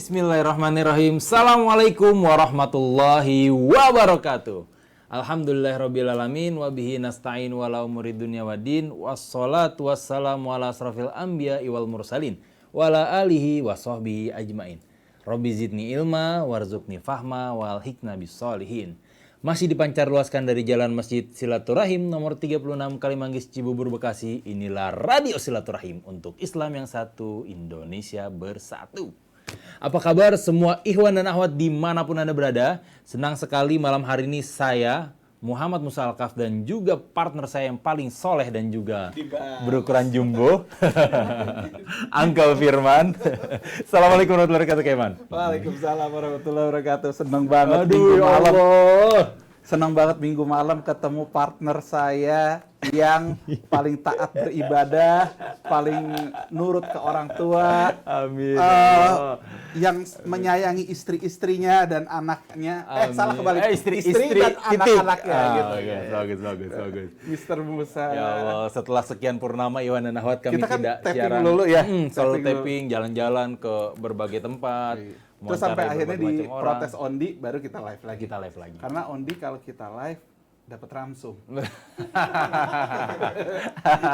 Bismillahirrahmanirrahim. Assalamualaikum warahmatullahi wabarakatuh. Alhamdulillahirrabbilalamin. Wabihi nasta'in wala umuri dunya waddin. Wassalatu wassalamu ala asrafil anbiya wal mursalin. Wala alihi wa sahbihi ajmain. Rabbi zidni ilma warzuqni fahma wal hikna bis solihin. Masih dipancar luaskan dari Jalan Masjid Silaturahim nomor 36 Kalimanggis Cibubur Bekasi. Inilah Radio Silaturahim untuk Islam yang satu, Indonesia bersatu. Apa kabar semua ikhwan dan akhwat dimanapun Anda berada? Senang sekali malam hari ini saya, Muhammad Musa Al-Kaf, dan juga partner saya yang paling soleh dan juga berukuran jumbo, Uncle Firman. Assalamualaikum warahmatullahi wabarakatuh, Kaiman. Waalaikumsalam warahmatullahi wabarakatuh. Senang banget Aduh, minggu ya malam. Allah. Senang banget minggu malam ketemu partner saya yang paling taat beribadah, paling nurut ke orang tua, Amin. yang menyayangi istri-istrinya dan anaknya. Salah kebalik. Istri dan anak-anaknya. Gitu. Bagus. Mister Musa. Ya Allah, setelah sekian purnama Iwan dan Ahwat kami Kita kan tidak tapping siaran. dulu ya. Selalu Tapping tapping, jalan-jalan ke berbagai tempat. Terus sampai mewawancarai akhirnya di berbagai macam orang. protes Ondi, baru kita live lagi. Kita live lagi. Karena Ondi kalau kita live dapat ramsum.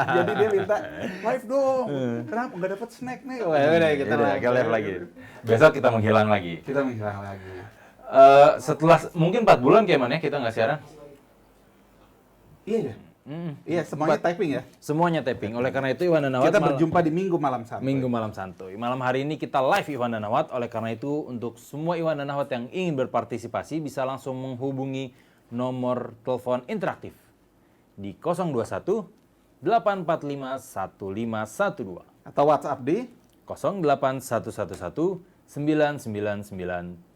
Jadi dia minta live dong. Kenapa nggak dapat snack nih? Wah, udah kita live lagi. Besok kita menghilang lagi. Kita menghilang lagi. Setelah mungkin 4 bulan kayak mana ya kita nggak siaran? Iya ya. Iya, semuanya typing ya. Semuanya tapping. Oleh karena itu Iwan dan Ahwat Kita berjumpa di Minggu Malam Santuy. Minggu Malam Santuy. Malam hari ini kita live Iwan dan Ahwat. Oleh karena itu untuk semua Iwan dan Ahwat yang ingin berpartisipasi bisa langsung menghubungi nomor telepon interaktif di 021 845 1512 Atau WhatsApp di 08111 999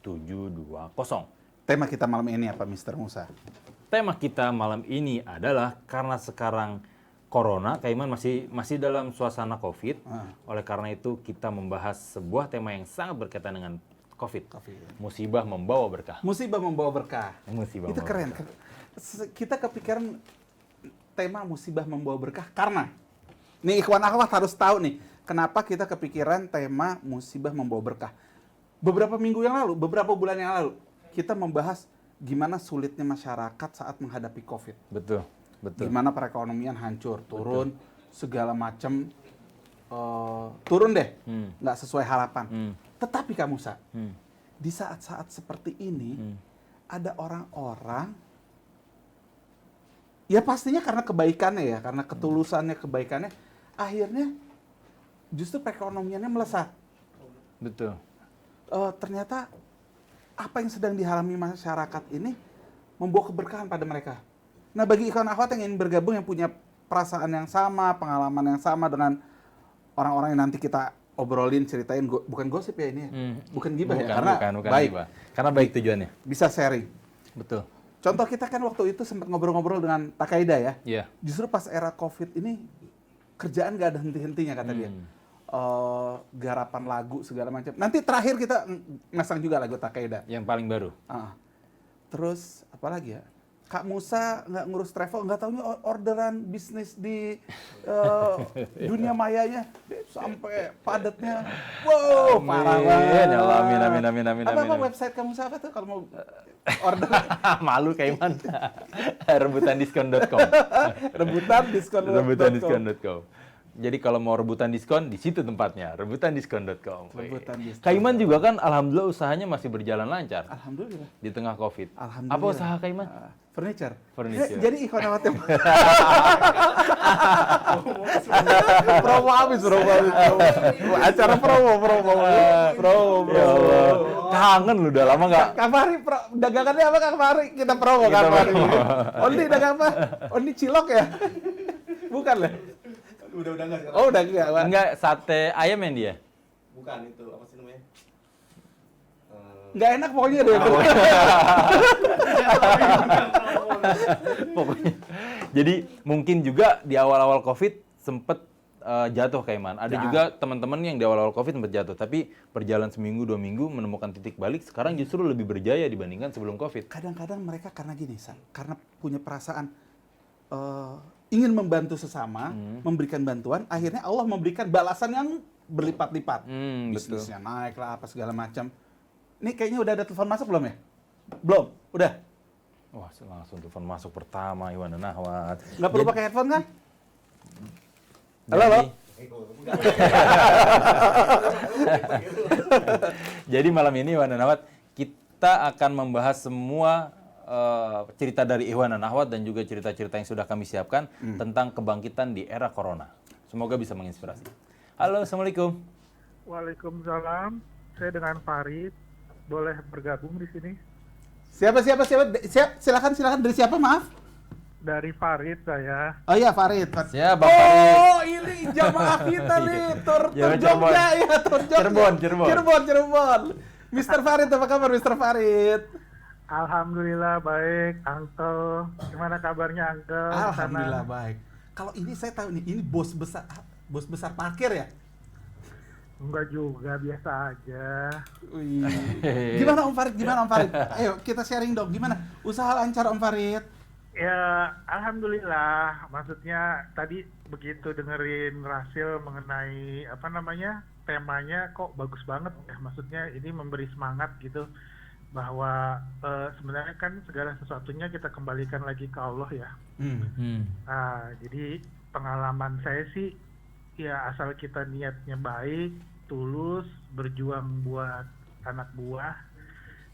720. tema kita malam ini apa, Mister Musa? Tema kita malam ini adalah karena sekarang Corona, Kaiman masih dalam suasana COVID. Oleh karena itu kita membahas sebuah tema yang sangat berkaitan dengan COVID. Musibah membawa berkah. Musibah membawa berkah. Musibah Itu membawa keren. berkah. Kita kepikiran tema musibah membawa berkah karena nih ikhwan akhwat harus tahu nih kenapa kita kepikiran tema musibah membawa berkah. Beberapa minggu yang lalu, beberapa bulan yang lalu kita membahas gimana sulitnya masyarakat saat menghadapi COVID. Betul. Gimana perekonomian hancur, turun, segala macam turun deh, nggak sesuai harapan. Tetapi kamu Musa, di saat-saat seperti ini ada orang-orang, ya pastinya karena kebaikannya ya, karena ketulusannya, kebaikannya, akhirnya justru perekonomiannya melesat. Betul. Ternyata apa yang sedang dialami masyarakat ini membawa keberkahan pada mereka. Nah, bagi ikhwan akhwat yang ingin bergabung, yang punya perasaan yang sama, pengalaman yang sama dengan orang-orang yang nanti kita obrolin, ceritain, bukan gosip ya ini ya? Bukan gibah ya, karena bukan baik. gibah. Karena baik tujuannya. Bisa sharing. Betul. Contoh kita kan waktu itu sempat ngobrol-ngobrol dengan Takaida ya. Iya. Justru pas era COVID ini, kerjaan gak ada henti-hentinya kata dia. Garapan lagu segala macam. Nanti terakhir kita ngasang juga lagu Takaida. Yang paling baru. Terus apa lagi ya? Kak Musa nggak ngurus travel, nggak taunya orderan bisnis di dunia mayanya sampai padatnya. Wow, parah banget. Amin. Apa website Kak Musa apa tuh kalau mau order? Malu Kaiman. Rebutandiskon.com. Rebutandiskon.com. Jadi kalau mau rebutan diskon, di situ tempatnya, rebutandiskon.com. Kaiman juga kan alhamdulillah usahanya masih berjalan lancar. Alhamdulillah. Di tengah COVID. Alhamdulillah. Apa usaha Kaiman? Furniture. Jadi ikhwan akhwat yang promo habis. Acara promo. Ya Allah. Kangen lu udah lama nggak? Kak Fahri, dagangannya apa Kak Fahri? Kita promo Kak Fahri. Ondi dagang apa? Ondi cilok ya? Bukan lah. Udah enggak sekarang. Oh, udah enggak, Pak. Enggak, sate ayam yang dia? Bukan itu, apa sih namanya? Nggak enak pokoknya deh. Pokoknya. Jadi mungkin juga di awal-awal COVID sempet jatuh Kaiman. Ada juga teman-teman yang di awal-awal COVID sempat jatuh, tapi berjalan seminggu 2 minggu menemukan titik balik. Sekarang justru lebih berjaya dibandingkan sebelum COVID. Kadang-kadang mereka karena gini, karena punya perasaan ingin membantu sesama, memberikan bantuan, akhirnya Allah memberikan balasan yang berlipat-lipat. Betul. Bisnisnya naik lah, apa segala macam. Ini kayaknya udah ada telepon masuk belum ya? Belum? Udah? Wah, langsung telepon masuk pertama Iwan dan Ahwat. Nggak perlu pakai headphone kan? Halo, Jadi- halo? Jadi malam ini Iwan dan Ahwat, kita akan membahas semua cerita dari Iwan dan Ahwat dan juga cerita-cerita yang sudah kami siapkan tentang kebangkitan di era corona. Semoga bisa menginspirasi. Halo, Assalamualaikum. Waalaikumsalam. Saya dengan Farid. Boleh bergabung di sini? Siapa? Silakan. Dari siapa, maaf? Dari Farid saya. Oh iya, Farid. Ya, Bang Farid. Oh, ini jamaah kita nih. Tur Ya, Jogja ya, tur Jogja. Cirebon. Mr. Farid, apa kabar Mr. Farid? Alhamdulillah baik, Uncle. Gimana kabarnya, Uncle? di sana? Alhamdulillah baik. Kalau ini saya tahu nih, ini bos besar parkir ya? Enggak juga, biasa aja. Wih. Gimana Om Farid? Ayo kita sharing dong. Gimana? Usaha lancar Om Farid? Ya, alhamdulillah. Maksudnya tadi begitu dengerin Rasil mengenai temanya kok bagus banget ya. Maksudnya ini memberi semangat gitu bahwa sebenarnya kan segala sesuatunya kita kembalikan lagi ke Allah ya. Nah, jadi pengalaman saya sih ya asal kita niatnya baik, tulus, berjuang buat anak buah,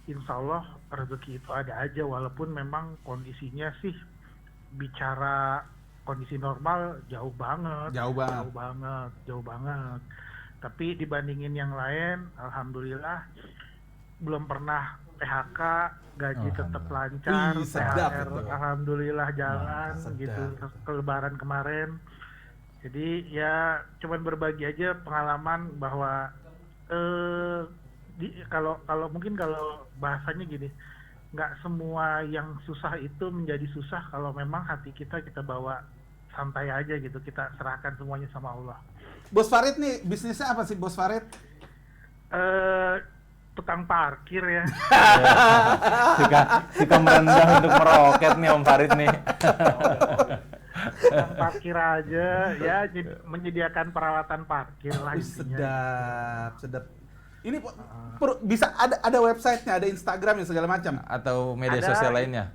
insya Allah rezeki itu ada aja walaupun memang kondisinya sih bicara kondisi normal jauh banget. Tapi dibandingin yang lain, alhamdulillah belum pernah PHK, gaji tetap lancar, Wih, sedap THR itu. alhamdulillah jalan Sedap. gitu ke Lebaran kemarin. Jadi ya cuman berbagi aja pengalaman bahwa kalau mungkin kalau bahasanya gini, nggak semua yang susah itu menjadi susah kalau memang hati kita bawa santai aja gitu, kita serahkan semuanya sama Allah. Bos Farid nih bisnisnya apa sih Bos Farid? Tukang parkir ya. Suka merendah untuk meroket nih Om Farid nih. Tukang parkir aja ya, menyediakan peralatan parkir lah Wih, intinya. sedap. Ini bisa ada websitenya, ada Instagramnya segala macam. Atau media Ada. sosial lainnya.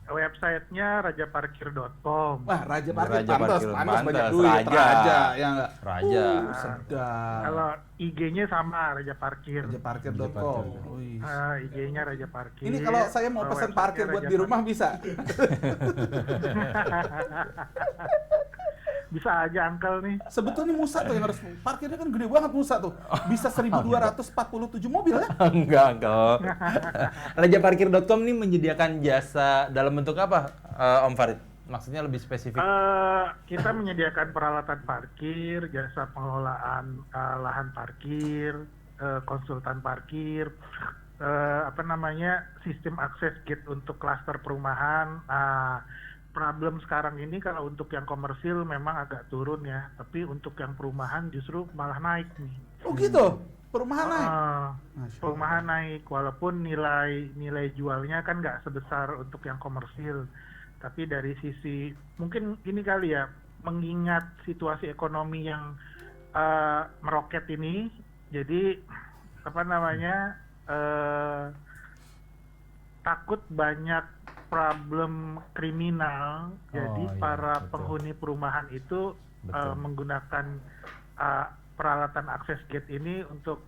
Websitenya rajaparkir.com. Wah, Raja Parkir Raja pantas Parkir, banyak pantas. duit. Raja. Ya enggak? Raja. Sedap. Kalau IG-nya sama Raja Parkir. Rajaparkir.com. Wih. IG-nya Raja Parkir. Ini kalau saya mau pesan parkir buat di rumah bisa. Bisa aja Uncle nih. Sebetulnya Musa tuh yang harus parkirnya kan gede banget Musa tuh. Bisa 1247 mobil ya. Enggak. Rajaparkir.com ini menyediakan jasa dalam bentuk apa, Om Farid? Maksudnya lebih spesifik. Kita menyediakan peralatan parkir, jasa pengelolaan lahan parkir, konsultan parkir, sistem akses gate untuk klaster perumahan. Problem sekarang ini kalau untuk yang komersil memang agak turun ya, tapi untuk yang perumahan justru malah naik nih. Oh gitu. Perumahan naik. Masya Perumahan naik walaupun nilai jualnya kan nggak sebesar untuk yang komersil. Tapi dari sisi mungkin ini kali ya, mengingat situasi ekonomi yang meroket ini, jadi takut banyak problem kriminal. Jadi iya, para betul. penghuni perumahan itu Betul. menggunakan peralatan akses gate ini untuk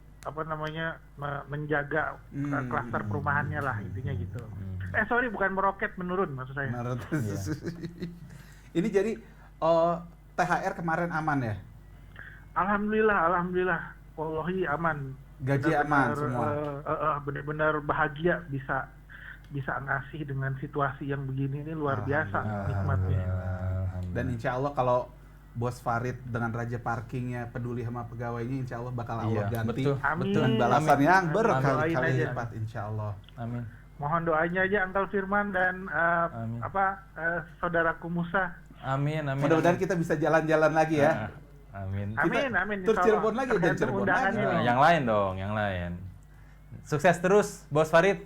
menjaga klaster perumahannya lah intinya gitu. Sorry, bukan meroket, menurun maksud saya. Benar. Ini jadi THR kemarin aman ya? Alhamdulillah. Wallahi aman. Gaji aman semua. Benar-benar bahagia bisa ngasih dengan situasi yang begini ini luar biasa nikmatnya. Dan insya Allah kalau Bos Farid dengan Raja Parkingnya peduli sama pegawainya, insya Allah bakal Allah Iya, ganti betul. Amin. dengan balasan yang Amin. berkali-kali Doain aja. lipat insya Allah. Amin. Mohon doanya aja Uncle Firman dan Amin. saudaraku Musa. Amin. Mudah-mudahan kita bisa jalan-jalan lagi ya. Amin. Amin. tur insya Allah. Cirebon lagi, dan Tergantung Cirebon undangannya lagi. nih. Yang lain dong, yang lain. Sukses terus, Bos Farid.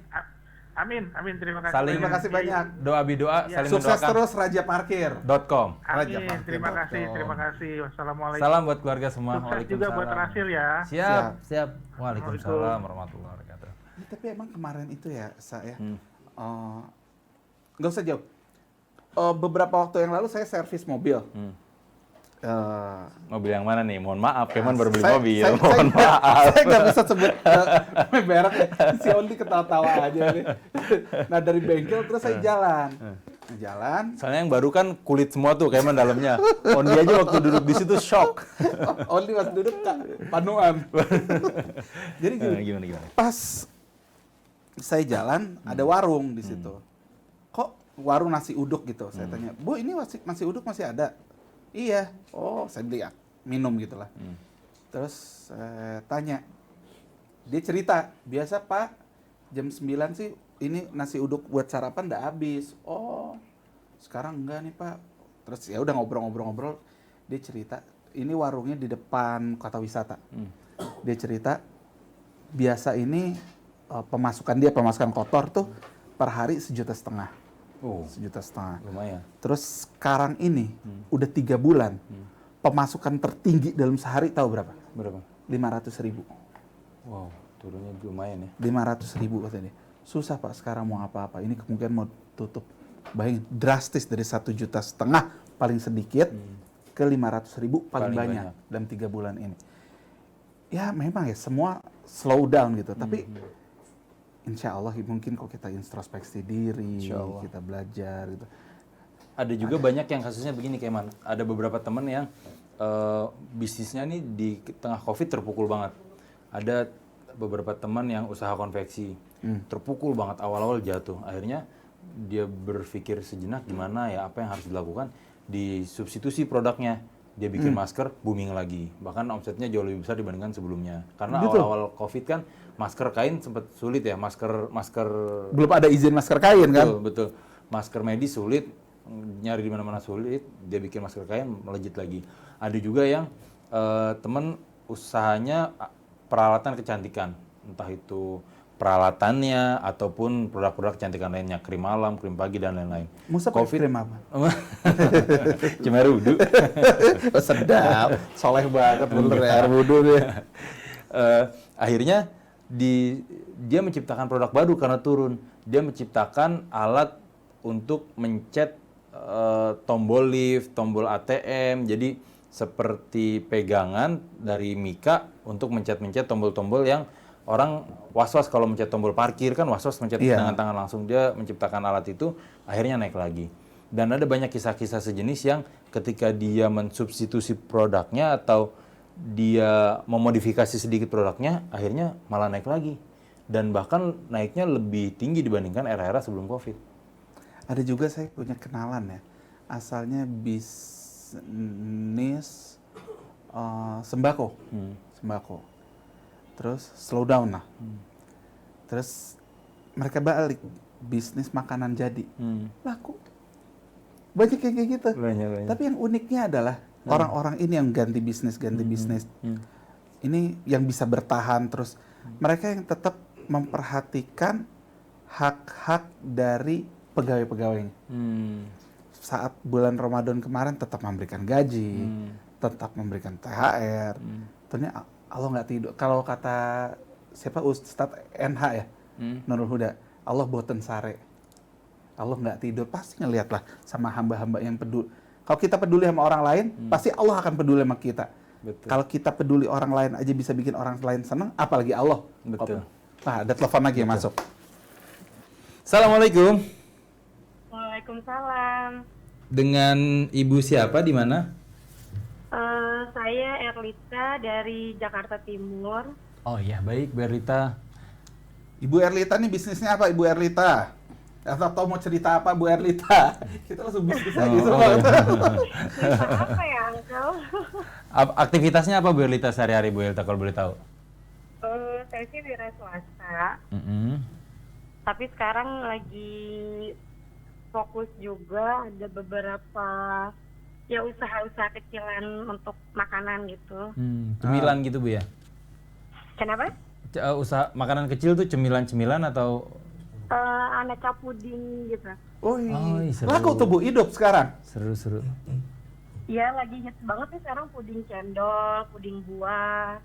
Amin, amin. Terima kasih. Saling- Terima kasih banyak. Doa bidoa Iya. saling Sukses mendoakan. terus Raja Parkir. .com. Raja Amin. Parkir. Terima kasih, terima kasih. Wassalamualaikum. Salam buat keluarga semua. Sukses juga buat Rasil ya. Siap. Waalaikumsalam warahmatullahi wabarakatuh. Ya, tapi emang kemarin itu ya, saya Hmm. nggak usah jauh. Beberapa waktu yang lalu saya servis mobil. Mobil yang mana nih? Mohon maaf, Keman baru beli Saya- mobil. saya- Mohon saya- maaf. Saya nggak bisa sebut merek ya. Si Ondi ketawa-tawa aja nih. Nah dari bengkel terus saya jalan. Jalan. Soalnya yang baru kan kulit semua tuh, Keman dalamnya. Ondi aja waktu duduk di situ shock. Ondi pas duduk panuan. Jadi gini, Gimana? pas saya jalan ada warung di situ. Kok warung nasi uduk gitu? Saya tanya, Bu ini nasi uduk masih ada? Iya. Oh saya beli minum gitulah. Terus saya tanya, dia cerita, biasa Pak jam 9 sih ini nasi uduk buat sarapan udah habis. Oh sekarang enggak nih Pak. Terus ya udah ngobrol-ngobrol, dia cerita, ini warungnya di depan kota wisata. Dia cerita, biasa ini pemasukan kotor tuh per hari 1,5 juta. Oh, 1,5 juta. lumayan. Terus sekarang ini udah 3 bulan, pemasukan tertinggi dalam sehari tahu berapa? Berapa? 500.000. Wow, turunnya lumayan ya. 500.000 katanya. Susah Pak sekarang mau apa-apa. Ini kemungkinan mau tutup. Bayangin, drastis dari 1,5 juta paling sedikit ke 500.000 paling banyak dalam 3 bulan ini. Ya memang ya semua slow down gitu. Tapi insya Allah mungkin kalau kita introspeksi diri, Insya Allah. kita belajar gitu. Ada juga banyak yang kasusnya begini, Keman. Ada beberapa teman yang bisnisnya nih di tengah COVID terpukul banget. Ada beberapa teman yang usaha konveksi terpukul banget, awal-awal jatuh. Akhirnya dia berpikir sejenak gimana ya, apa yang harus dilakukan, disubstitusi produknya. Dia bikin masker, booming lagi. Bahkan omsetnya jauh lebih besar dibandingkan sebelumnya. Karena awal-awal COVID kan masker kain sempat sulit ya, masker Belum ada izin masker kain kan? betul. Masker medis sulit, nyari di mana-mana sulit. Dia bikin masker kain melejit lagi. Ada juga yang temen usahanya peralatan kecantikan, entah itu peralatannya ataupun produk-produk kecantikan lainnya, krim malam, krim pagi dan lain-lain. Musa pakai krim apa? Cemerudu. Sedap, soleh banget bener ya. Air wudhu dia. Akhirnya dia menciptakan produk baru karena turun. Dia menciptakan alat untuk mencet tombol lift, tombol ATM. Jadi seperti pegangan dari Mika untuk mencet-mencet tombol-tombol yang orang was-was kalau mencet tombol parkir kan was-was mencet dengan tangan langsung. Dia menciptakan alat itu, akhirnya naik lagi. Dan ada banyak kisah-kisah sejenis yang ketika dia mensubstitusi produknya atau dia memodifikasi sedikit produknya, akhirnya malah naik lagi. Dan bahkan naiknya lebih tinggi dibandingkan era-era sebelum COVID. Ada juga saya punya kenalan ya, asalnya bisnis sembako. Terus slow down lah. Terus mereka balik bisnis makanan jadi, laku. Banyak yang kayak gitu. Banyak. Tapi yang uniknya adalah orang-orang ini yang ganti bisnis. Ini yang bisa bertahan terus. Mereka yang tetap memperhatikan hak-hak dari pegawai-pegawainya. Saat bulan Ramadan kemarin tetap memberikan gaji, tetap memberikan THR. Ternyata Allah nggak tidur. Kalau kata siapa Ustadz NH ya, Nurul Huda, Allah boten sare. Allah nggak tidur, pasti ngelihatlah sama hamba-hamba yang peduli. Kalau kita peduli sama orang lain, pasti Allah akan peduli sama kita. Betul. Kalau kita peduli orang lain aja bisa bikin orang lain senang, apalagi Allah. Betul. Nah, ada telepon lagi yang masuk. Assalamualaikum. Waalaikumsalam. Dengan Ibu siapa di mana? Saya Erlita dari Jakarta Timur. Oh iya, baik Berita. Ibu Erlita nih bisnisnya apa Ibu Erlita? Atau mau cerita apa Bu Erlita? Kita langsung bisnis aja semua. Apa ya, Uncle? Aktivitasnya apa Bu Erlita sehari-hari Bu Erlita kalau boleh tahu? Saya sih wira swasta. Tapi sekarang lagi fokus juga ada beberapa ya usaha-usaha kecilan untuk makanan gitu. Cemilan gitu Bu ya? Kenapa? Usaha makanan kecil tuh cemilan-cemilan atau aneka puding gitu. Oh, seru. laku tuh Bu, hidup sekarang. Seru. Iya, lagi hits banget nih sekarang puding cendol, puding buah.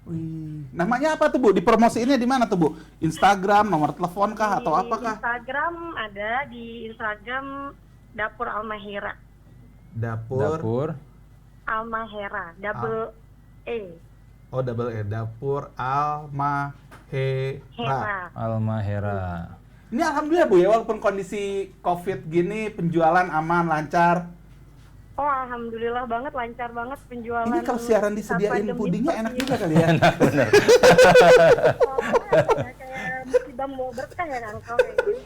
Wih, namanya apa tuh Bu? Dipromosiinnya di mana tuh Bu? Instagram, nomor telepon kah atau Di apakah? Instagram ada, di Instagram Dapur Almahera. Dapur. Almahera, double E. Oh, double E. Dapur Almahera. Hera. Almahera. Ini alhamdulillah Bu ya, walaupun kondisi Covid gini penjualan aman, lancar. Oh, alhamdulillah banget, lancar banget penjualan. Ini kalau siaran disediain saat pandemi pudingnya enak seperti juga kali ya. Bener. ini. Kayak musibah mau berkah ya kan kalau kayak gini.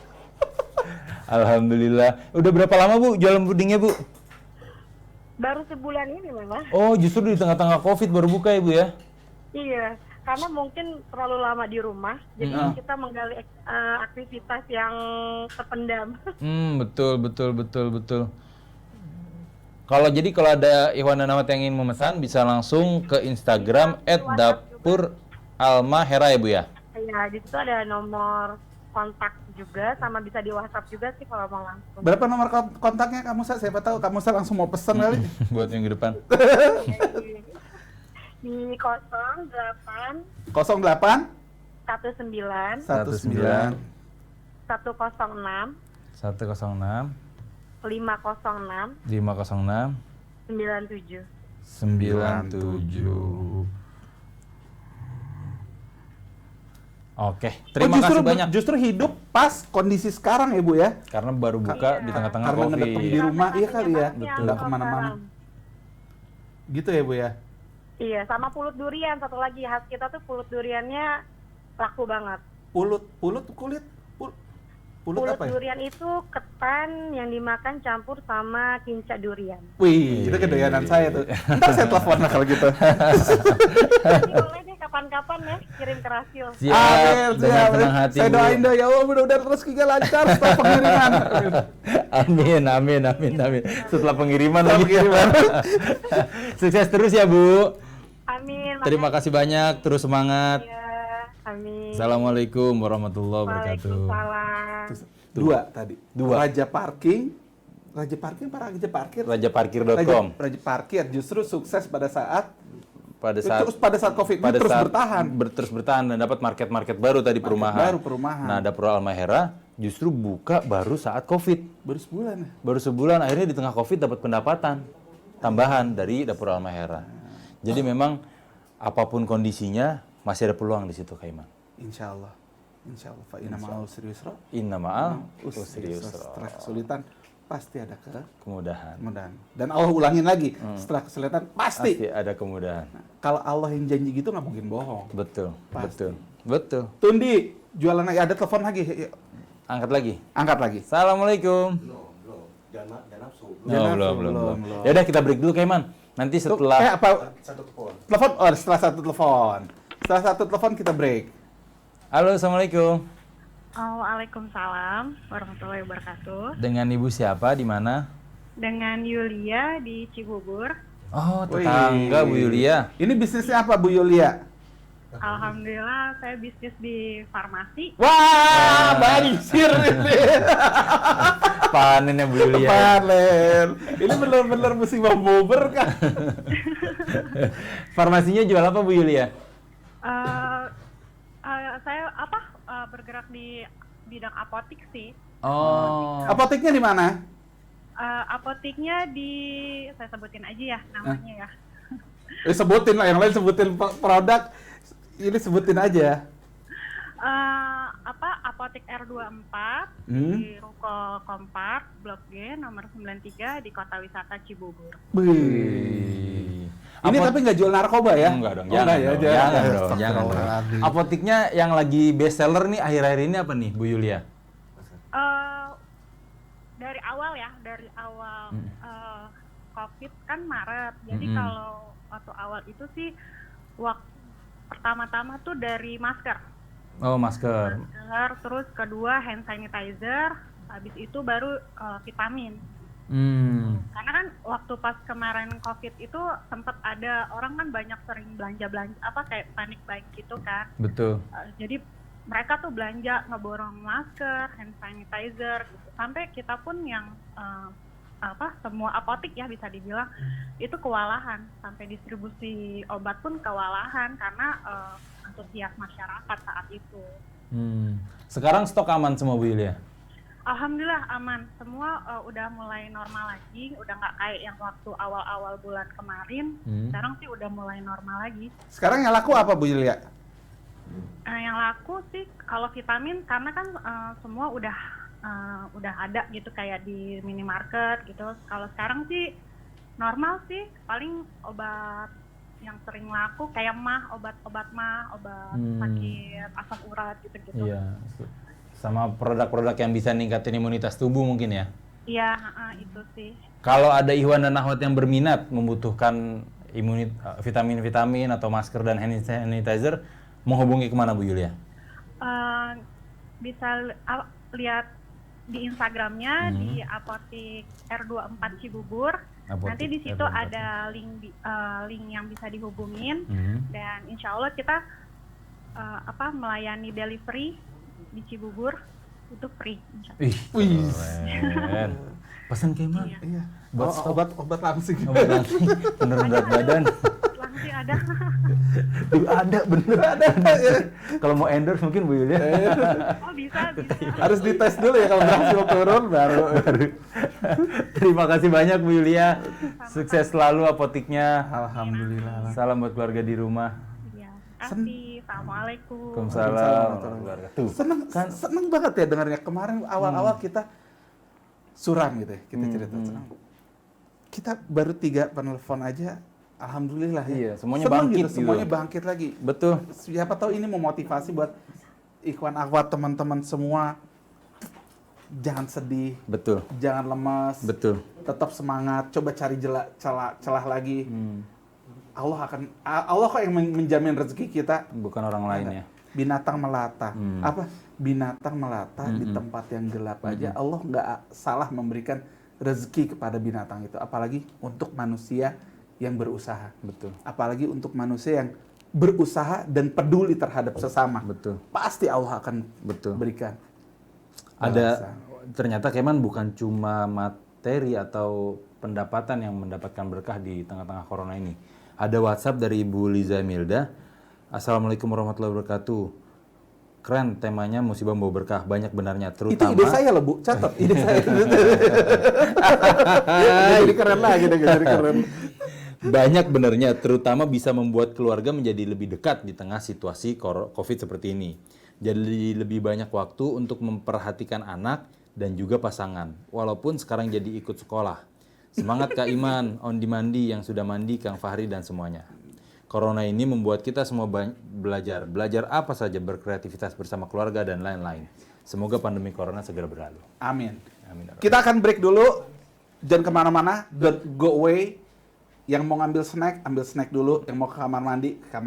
Alhamdulillah. Udah berapa lama Bu jualan pudingnya Bu? Baru sebulan ini memang. Oh, justru di tengah-tengah Covid baru buka ya Bu ya? Iya, karena mungkin terlalu lama di rumah, jadi kita menggali aktivitas yang terpendam. Betul. Kalau ada Ikhwan dan Akhwat yang ingin memesan bisa langsung ke Instagram @dapuralmahera ya Bu ya. Iya, di situ ada nomor kontak juga, sama bisa di WhatsApp juga sih kalau mau langsung. Berapa nomor kontaknya kamu Sa? Siapa tahu kamu Sa langsung mau pesen kali. Buat minggu depan. Di 08 08 19 19 106 106 506 506 97. 97. Oke, terima justru, kasih banyak. Justru hidup pas kondisi sekarang ya Bu ya. Karena baru buka di tengah-tengah Karena Covid. ngedekam di rumah, iya kali ya. Betul. Nggak kemana-mana. Gitu ya Bu ya. Iya, sama pulut durian satu lagi khas kita tuh pulut duriannya laku banget. Pulut Pulut apa ya? durian itu ketan yang dimakan campur sama kinca durian. Wih, itu kedoyanan saya tuh. Ntar saya telepon lah kalau gitu. Nanti boleh deh kapan-kapan ya kirim ke Rasil. Siap, dengan senang hati Saya Bu. doain deh ya Allah mudah-mudahan rezekinya lancar setelah pengiriman. Amin. Setelah pengiriman lagi. Sukses terus ya Bu. Amin. Terima kasih banyak, terus semangat. Ya, amin. Assalamualaikum warahmatullahi wabarakatuh. Waalaikumsalam. Dua tadi. Dua. Raja Parking apa Raja Parkir? Rajaparkir.com. Raja Parkir justru sukses pada saat pada saat Covid ini terus bertahan. Terus bertahan dan dapat market baru tadi perumahan. Perumahan. Nah, Dapur Almahera justru buka baru saat Covid. Baru sebulan akhirnya di tengah Covid dapat pendapatan tambahan dari Dapur Almahera. Jadi memang apapun kondisinya masih ada peluang di situ, Kak Iman. Insya Allah. Fa inna ma'al usri yusra. Inna ma'al usri yusra. Setelah kesulitan pasti ada Kemudahan. Dan Allah ulangin lagi, setelah kesulitan pasti. ada kemudahan. Kalau Allah yang janji gitu nggak mungkin bohong. Betul. Pasti. Betul. Tundi, jualan lagi, ada telepon lagi. Yuk, Angkat lagi. angkat lagi. Assalamualaikum. Jangan nafsu. Belum. Ya udah kita break dulu, Kak Iman. Nanti setelah Satu telepon. telepon? Oh, setelah satu telepon. Setelah satu telepon kita break. Halo, Assalamualaikum. Waalaikumsalam warahmatullahi wabarakatuh. Dengan Ibu siapa, di mana? Dengan Yulia di Cibubur. Oh, tetangga Bu Yulia. Ini bisnisnya apa Bu Yulia? Alhamdulillah saya bisnis di farmasi. Wah, banjir ini. Panen ya Bu Yulia. Panen. Ini benar-benar musibah bober kan? Farmasinya jual apa Bu Yulia? Saya bergerak di bidang apotik sih. Oh. Apoteknya di mana? Apotiknya saya sebutin aja ya namanya ya. Sebutin lah, yang lain sebutin produk. Ini sebutin aja. Apotik R24 di Ruko Kompart Blok G nomor 93 di Kota Wisata Cibubur. Wih. Ini tapi nggak jual narkoba ya? Enggak dong, Oh, enggak ya, jangan dong. Astagfirullahaladzim. Apotiknya yang lagi best seller nih akhir-akhir ini apa nih Bu Yulia? Dari awal COVID kan Maret. Jadi kalau waktu awal itu sih pertama-tama tuh dari masker. Oh, masker. Terus kedua hand sanitizer, habis itu baru vitamin. Karena kan waktu pas kemarin COVID itu sempat ada orang kan banyak sering belanja kayak panic buying gitu kan. Betul. Jadi mereka tuh belanja ngeborong masker, hand sanitizer gitu. Sampai kita pun yang semua apotik ya bisa dibilang itu kewalahan, sampai distribusi obat pun kewalahan karena antusias masyarakat saat itu. Sekarang stok aman semua Bu Yulia? Alhamdulillah aman, semua udah mulai normal lagi, udah nggak kayak yang waktu awal-awal bulan kemarin. Sekarang sih udah mulai normal lagi. Sekarang yang laku apa Bu Yulia? Yang laku sih kalau vitamin karena kan semua udah ada gitu kayak di minimarket gitu. Kalau sekarang sih normal sih, paling obat yang sering laku kayak obat sakit asam urat gitu-gitu. Iya. Sama produk-produk yang bisa ningkatin imunitas tubuh mungkin ya? Iya, itu sih. Kalau ada Ikhwan dan Akhwat yang berminat membutuhkan vitamin-vitamin atau masker dan hand sanitizer, menghubungi kemana Bu Yulia? Bisa lihat di Instagramnya di Apotik R24 Cibubur. Nanti di situ ada link yang bisa dihubungin dan insya Allah kita melayani delivery di Cibubur itu free. Wih, keren. Pesan Kemal. Iya. Obat langsing. Obat langsing. Bener berat badan. Langsing ada. Ada bener ada. Kalau mau endorse mungkin Bu Yulia. Oh bisa. Harus dites dulu ya kalau berhasil turun baru. Terima kasih banyak Bu Yulia. Sukses selalu apotiknya. Alhamdulillah. Salam buat keluarga di rumah. Iya. Kasih. Assalamualaikum. Waalaikumsalam. Tuh. Seneng banget ya dengarnya. Kemarin awal-awal kita suram gitu ya, kita cerita senang. Kita baru 3 penelpon aja, alhamdulillah ya. Iya, semuanya seneng bangkit gitu, semuanya bangkit lagi. Betul. Siapa tahu ini memotivasi buat Ikhwan Akhwat teman-teman semua. Jangan sedih, Betul. jangan lemas, Betul. tetap semangat. Coba cari celah lagi. Allah kok yang menjamin rezeki kita. Bukan orang lain ya. Binatang melata. Binatang melata di tempat yang gelap aja. Allah nggak salah memberikan rezeki kepada binatang itu. Apalagi untuk manusia yang berusaha. Betul. Apalagi untuk manusia yang berusaha dan peduli terhadap sesama. Betul. Pasti Allah akan berikan. Ternyata Keman bukan cuma materi atau pendapatan yang mendapatkan berkah di tengah-tengah corona ini. Ada WhatsApp dari Ibu Liza Milda. Assalamualaikum warahmatullahi wabarakatuh. Keren temanya musibah membawa berkah, banyak benarnya terutama. Itu ide saya loh Bu, catat ide saya. Jadi keren lagi deh, jadi keren. Banyak benarnya, terutama bisa membuat keluarga menjadi lebih dekat di tengah situasi COVID seperti ini. Jadi lebih banyak waktu untuk memperhatikan anak dan juga pasangan. Walaupun sekarang jadi ikut sekolah. Semangat Kak Iman, Ondi Mandi yang sudah mandi, Kang Fahri dan semuanya. Corona ini membuat kita semua belajar. Belajar apa saja, berkreativitas bersama keluarga dan lain-lain. Semoga pandemi Corona segera berlalu. Amin. Amin. Kita akan break dulu. Jangan kemana-mana. Don't go away. Yang mau ngambil snack, ambil snack dulu. Yang mau ke kamar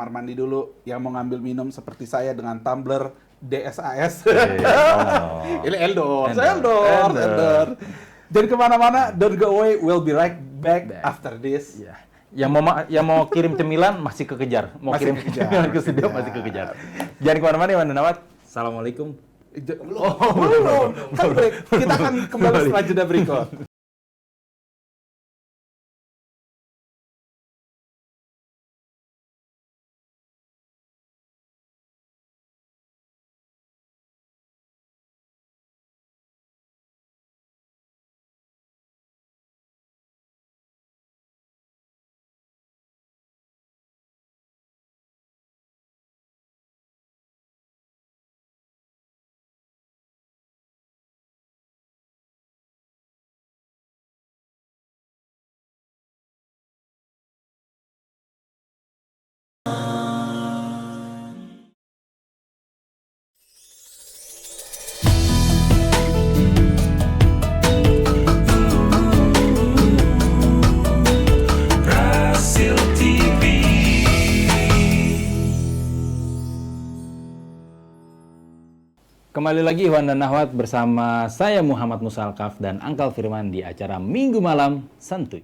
mandi dulu. Yang mau ngambil minum seperti saya dengan tumbler DSAS. Ini Eldor. Jangan kemana-mana. Don't go away. We'll be right back. After this. Yeah. Yang mau kirim cemilan masih kekejar. Mau Masih kirim kekejar. cemilan ke studio masih kekejar. Jangan kemana-mana ya, Nawat. Assalamualaikum. Belum. Kan break. Kita akan kembali setelah jeda berikut. Kembali lagi Ikhwan dan Akhwat bersama saya Muhammad Musa Alkaf dan Angkal Firman di acara Minggu Malam Santuy.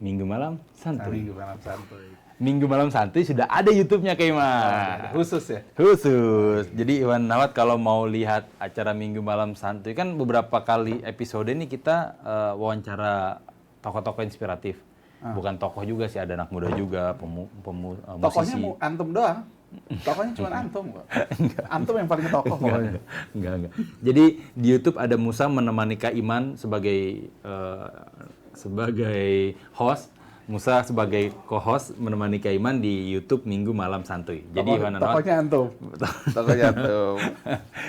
Minggu Malam Santuy. Minggu Malam Santuy. Minggu Malam Santuy sudah ada YouTube-nya Kaiman. Khusus ya. Khusus. Jadi Iwan Nawat kalau mau lihat acara Minggu Malam Santuy kan beberapa kali episode ini kita wawancara tokoh-tokoh inspiratif. Bukan tokoh juga sih, ada anak muda juga, Tokohnya musisi. antum doang. Tokohnya cuma antum kok. Antum yang paling tokoh pokoknya. Enggak. Jadi di YouTube ada Musa menemani Kak Iman sebagai host. Musa sebagai co-host menemani Kak Iman di YouTube Minggu Malam Santuy. Jadi Iwan Nawat, Tokohnya antum. Tokohnya antum.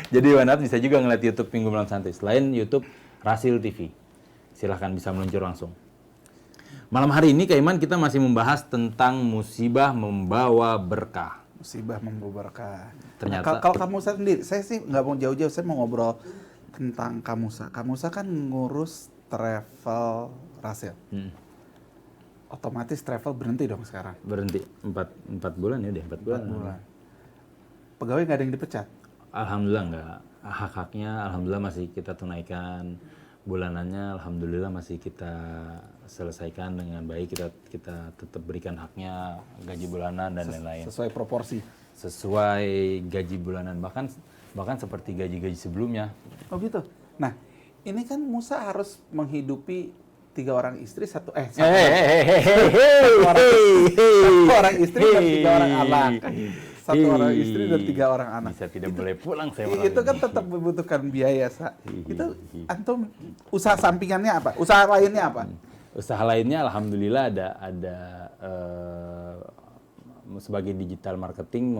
jadi Iwan Nawat bisa juga ngeliat YouTube Minggu Malam Santuy. Selain YouTube Rasil TV. Silahkan bisa meluncur langsung. Malam hari ini Kak Iman kita masih membahas tentang musibah membawa berkah. Musibah membawa berkah. Ternyata- Kalau kamu sendiri, saya sih nggak mau jauh-jauh, saya mau ngobrol tentang Kamusa. Kamusa kan ngurus travel Rasil. Otomatis travel berhenti dong sekarang. Berhenti 4 bulan ya deh, 4 bulan. 4 bulan. Pegawai nggak ada yang dipecat. Alhamdulillah enggak. Hak-haknya alhamdulillah masih kita tunaikan. Bulanannya alhamdulillah masih kita selesaikan dengan baik. Kita tetap berikan haknya, gaji bulanan dan lain-lain. Sesuai proporsi. Sesuai gaji bulanan, bahkan seperti gaji-gaji sebelumnya. Oh gitu. Nah, ini kan Musa harus menghidupi 3 orang istri, satu orang istri dan 3 orang anak. 1 orang istri dan 3 orang anak. Bisa tidak boleh pulang saya malam Itu kan ini. tetap membutuhkan biaya, Sa. Itu antum usaha sampingannya apa? Usaha lainnya apa? Usaha lainnya alhamdulillah ada sebagai digital marketing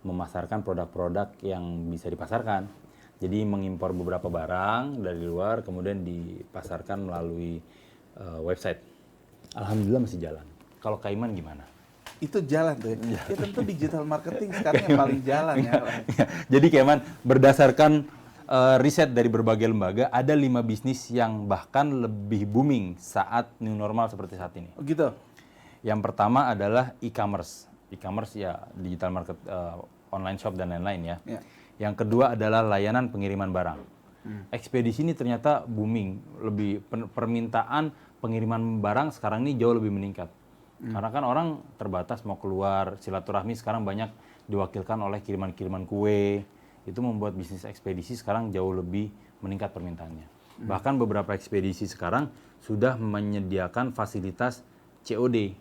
memasarkan produk-produk yang bisa dipasarkan. Jadi mengimpor beberapa barang dari luar kemudian dipasarkan melalui website. Alhamdulillah masih jalan. Kalau Kaiman gimana? Itu jalan tuh ya. Ya tentu digital marketing sekarang yang paling jalan ya. Jadi Kaiman berdasarkan riset dari berbagai lembaga ada 5 bisnis yang bahkan lebih booming saat new normal seperti saat ini. Oh gitu. Yang pertama adalah e-commerce. E-commerce ya digital market, online shop dan lain-lain ya. Ya. Yang kedua adalah layanan pengiriman barang. Ekspedisi ini ternyata booming, permintaan pengiriman barang sekarang ini jauh lebih meningkat. Karena kan orang terbatas mau keluar, silaturahmi sekarang banyak diwakilkan oleh kiriman-kiriman kue. Itu membuat bisnis ekspedisi sekarang jauh lebih meningkat permintaannya. Bahkan beberapa ekspedisi sekarang sudah menyediakan fasilitas COD.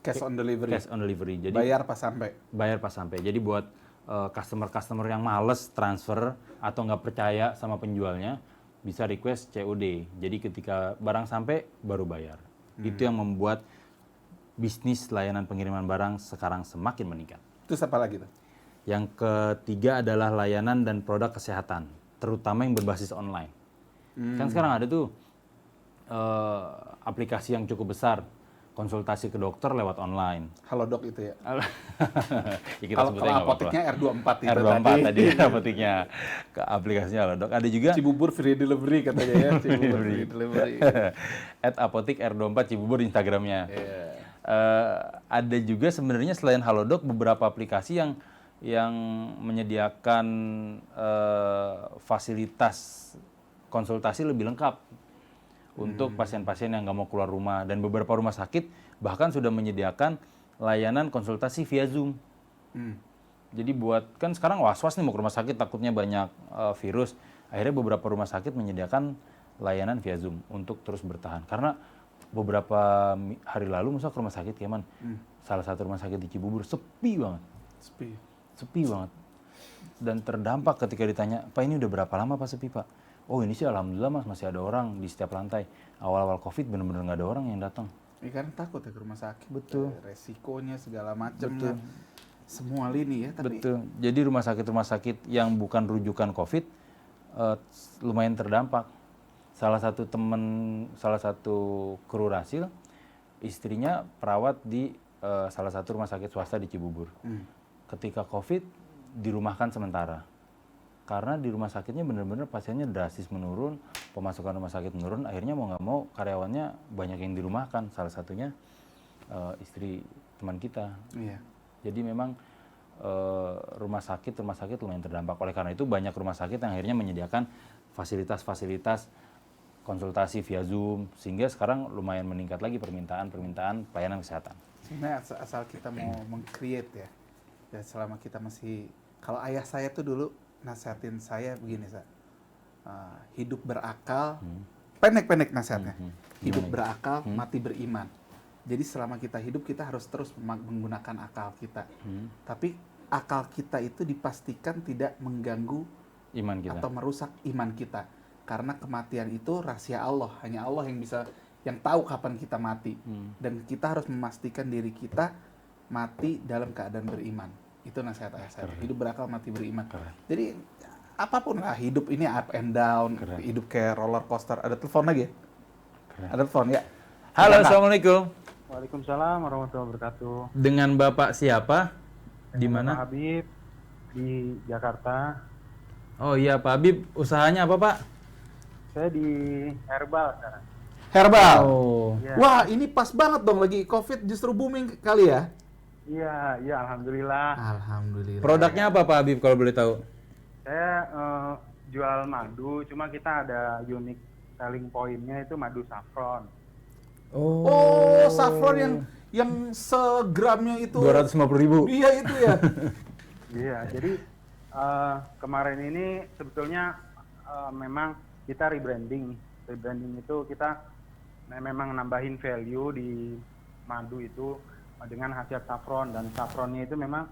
Cash on delivery. Cash on delivery. Jadi Bayar pas sampai. bayar pas sampai. Jadi buat customer yang males transfer atau nggak percaya sama penjualnya bisa request COD. Jadi ketika barang sampai baru bayar. Itu yang membuat bisnis layanan pengiriman barang sekarang semakin meningkat. Terus apa lagi tuh? Yang ketiga adalah layanan dan produk kesehatan, terutama yang berbasis online. Kan sekarang ada tuh aplikasi yang cukup besar, konsultasi ke dokter lewat online. Halodoc itu ya. Ya, kita Kalau sebutnya nggak apa-apa. apoteknya R24 itu R24 tadi apoteknya ke aplikasinya Halodoc. Ada juga Cibubur free delivery katanya ya. Cibubur free delivery. @apotik R24 Cibubur Instagramnya. Iya. Ada juga sebenarnya selain Halodoc beberapa aplikasi yang menyediakan fasilitas konsultasi lebih lengkap untuk pasien-pasien yang nggak mau keluar rumah, dan beberapa rumah sakit bahkan sudah menyediakan layanan konsultasi via Zoom. Jadi buat kan sekarang was-was nih mau ke rumah sakit takutnya banyak virus, akhirnya beberapa rumah sakit menyediakan layanan via Zoom untuk terus bertahan. Karena beberapa hari lalu masa ke rumah sakit Kaiman, salah satu rumah sakit di Cibubur sepi banget. Sepi banget. Dan terdampak ketika ditanya, Pak ini udah berapa lama Pak sepi Pak? Oh ini sih alhamdulillah Mas masih ada orang di setiap lantai. Awal-awal COVID bener-bener nggak ada orang yang datang. Ini kan takut ya ke rumah sakit. Betul. Resikonya segala macamnya. Semua lini ya. Tapi Betul. Jadi rumah sakit yang bukan rujukan COVID lumayan terdampak. Salah satu kru Rasil, istrinya perawat di salah satu rumah sakit swasta di Cibubur. Ketika COVID dirumahkan sementara. Karena di rumah sakitnya benar-benar pasiennya drastis menurun, pemasukan rumah sakit menurun, akhirnya mau nggak mau karyawannya banyak yang dirumahkan, salah satunya istri teman kita. iya. Jadi memang rumah sakit lumayan terdampak. Oleh karena itu banyak rumah sakit yang akhirnya menyediakan fasilitas-fasilitas konsultasi via Zoom, sehingga sekarang lumayan meningkat lagi permintaan pelayanan kesehatan. Sebenarnya asal kita mau meng-create ya. Dan selama kita masih, kalau ayah saya tuh dulu nasihatin saya begini, hidup berakal, pendek-pendek nasihatnya. Hidup berakal, mati beriman. Jadi selama kita hidup kita harus terus menggunakan akal kita. Tapi akal kita itu dipastikan tidak mengganggu Iman kita. atau merusak iman kita. Karena kematian itu rahasia Allah, hanya Allah yang tahu kapan kita mati. Dan kita harus memastikan diri kita mati dalam keadaan beriman. Itu nasihat ayah saya. Hidup berakal, mati beriman. Jadi apapun lah, hidup ini up and down, hidup kayak roller coaster. Ada telepon lagi ya? Ada telepon ya. Halo, assalamualaikum. Waalaikumsalam warahmatullahi wabarakatuh. Dengan Bapak siapa? Di Pak mana? Habib di Jakarta. Oh iya, Pak Habib. Usahanya apa, Pak? Saya di Herbal sekarang. Herbal. Oh. Iya. Wah, ini pas banget dong, lagi COVID justru booming kali ya. Iya, alhamdulillah. Alhamdulillah. Produknya apa, Pak Habib kalau boleh tahu? Saya jual madu, cuma kita ada unik selling point-nya itu madu saffron. Oh, saffron yang segramnya itu 250.000. Iya itu ya. Iya, jadi kemarin ini sebetulnya memang kita rebranding. Rebranding itu kita memang nambahin value di madu itu dengan khasiat saffron, dan saffronnya itu memang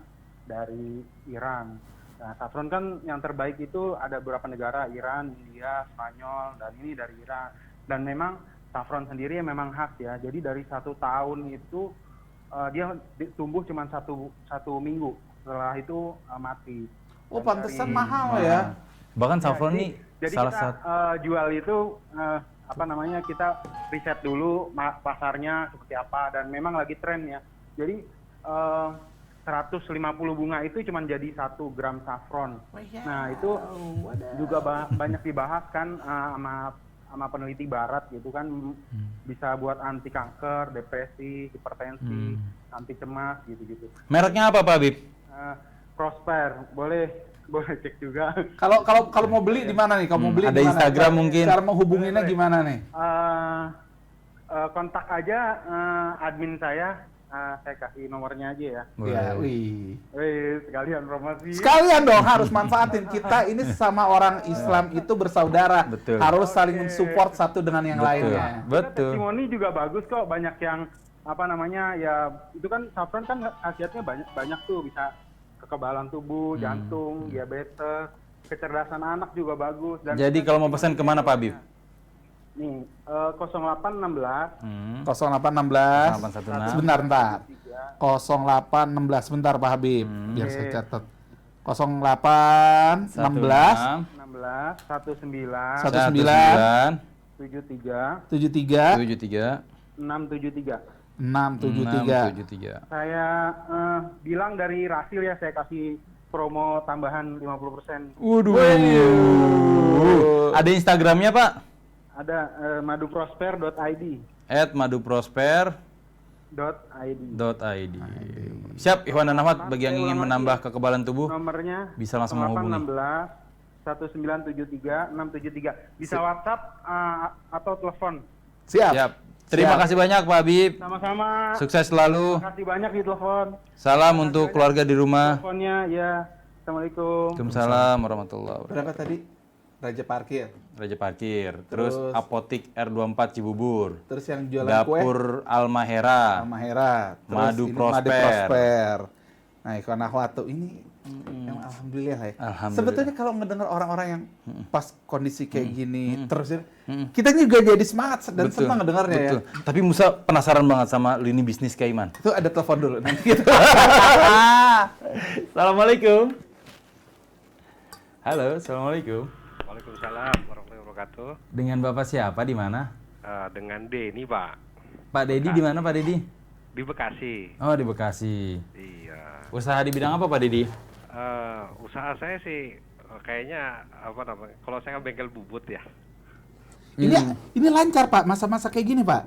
dari Iran. Nah, saffron kan yang terbaik itu ada beberapa negara, Iran, India, Spanyol, dan ini dari Iran. Dan memang saffron sendiri memang khas ya. Jadi dari 1 tahun itu dia tumbuh cuma satu minggu. Setelah itu mati. Oh, Dan pantesan dari- mahal ya. Bahkan Ya, saffron jadi- nih jadi salah kita satu. jual itu kita riset dulu pasarnya seperti apa, dan memang lagi tren ya. Jadi 150 bunga itu cuma jadi 1 gram saffron. Nah itu juga banyak dibahas kan sama peneliti barat gitu kan, bisa buat anti kanker, depresi, hipertensi, anti cemas gitu-gitu. Mereknya apa, Pak Habib? Prosper, boleh cek juga. Kalau mau beli di mana nih? Kalau mau beli ada di mana? Instagram mungkin. Cara menghubunginya gimana nih? Kontak aja admin saya kasih nomornya aja ya. Ya, wih. Sekalian promosi. Sekalian dong harus manfaatin. Kita ini sama orang Islam itu bersaudara. Betul. Harus saling mensupport satu dengan yang Betul. lainnya. Betul. Testimoni juga bagus kok, banyak yang ya itu kan saffron kan khasiatnya banyak tuh, bisa kekebalan tubuh, jantung, diabetes, kecerdasan anak juga bagus. Dan Jadi kalau mau pesan kemana, Pak Habib? nih 0816 0816 816. sebentar 0816 sebentar Pak Habib biar saya catat 0816 16 19 19 73 73 673. 673. Saya bilang dari Rasil ya, saya kasih promo tambahan 50%. Waduh. Ada Instagramnya, Pak? Ada maduprosper.id. @maduprosper.id. Siap, Ikhwan dan Ahmad, bagi yang ingin menambah kekebalan tubuh Nomornya bisa langsung menghubungi. 0816 1973 673. Bisa WhatsApp atau telepon. Siap. Siap. Terima kasih banyak, Pak Habib. Sama-sama. Sukses selalu. Terima kasih banyak di telepon. Salam untuk keluarga di rumah. Teleponnya ya. Assalamualaikum. Waalaikumsalam warahmatullahi wabarakatuh. Berapa tadi? Raja Parkir. Raja Parkir, terus Terus Apotik R24 Cibubur, Terus yang jualan kue Dapur Almahera, Mahera. Terus Madu ini Prosper. Madu Prosper. Nah, Ikhwan Akhwat tuh ini yang alhamdulillah ya. Alhamdulillah. Sebetulnya kalau mendengar orang-orang yang pas kondisi kayak gini terus kita juga jadi semangat dan Betul, senang dengarnya ya. betul. Tapi Musa penasaran banget sama lini bisnis Kaiman. Itu ada telepon dulu nanti kita. Assalamualaikum. Halo, assalamualaikum. Waalaikumsalam warahmatullahi wabarakatuh. Dengan Bapak siapa di mana? Dengan Denny, Pak. Pak Dedi di mana, Pak Dedi? Di Bekasi. Oh, di Bekasi. Iya. Usaha di bidang apa, Pak Dedi? Usaha saya sih kayaknya apa namanya? Kalau saya kan bengkel bubut ya. Ini lancar Pak, masa-masa kayak gini Pak.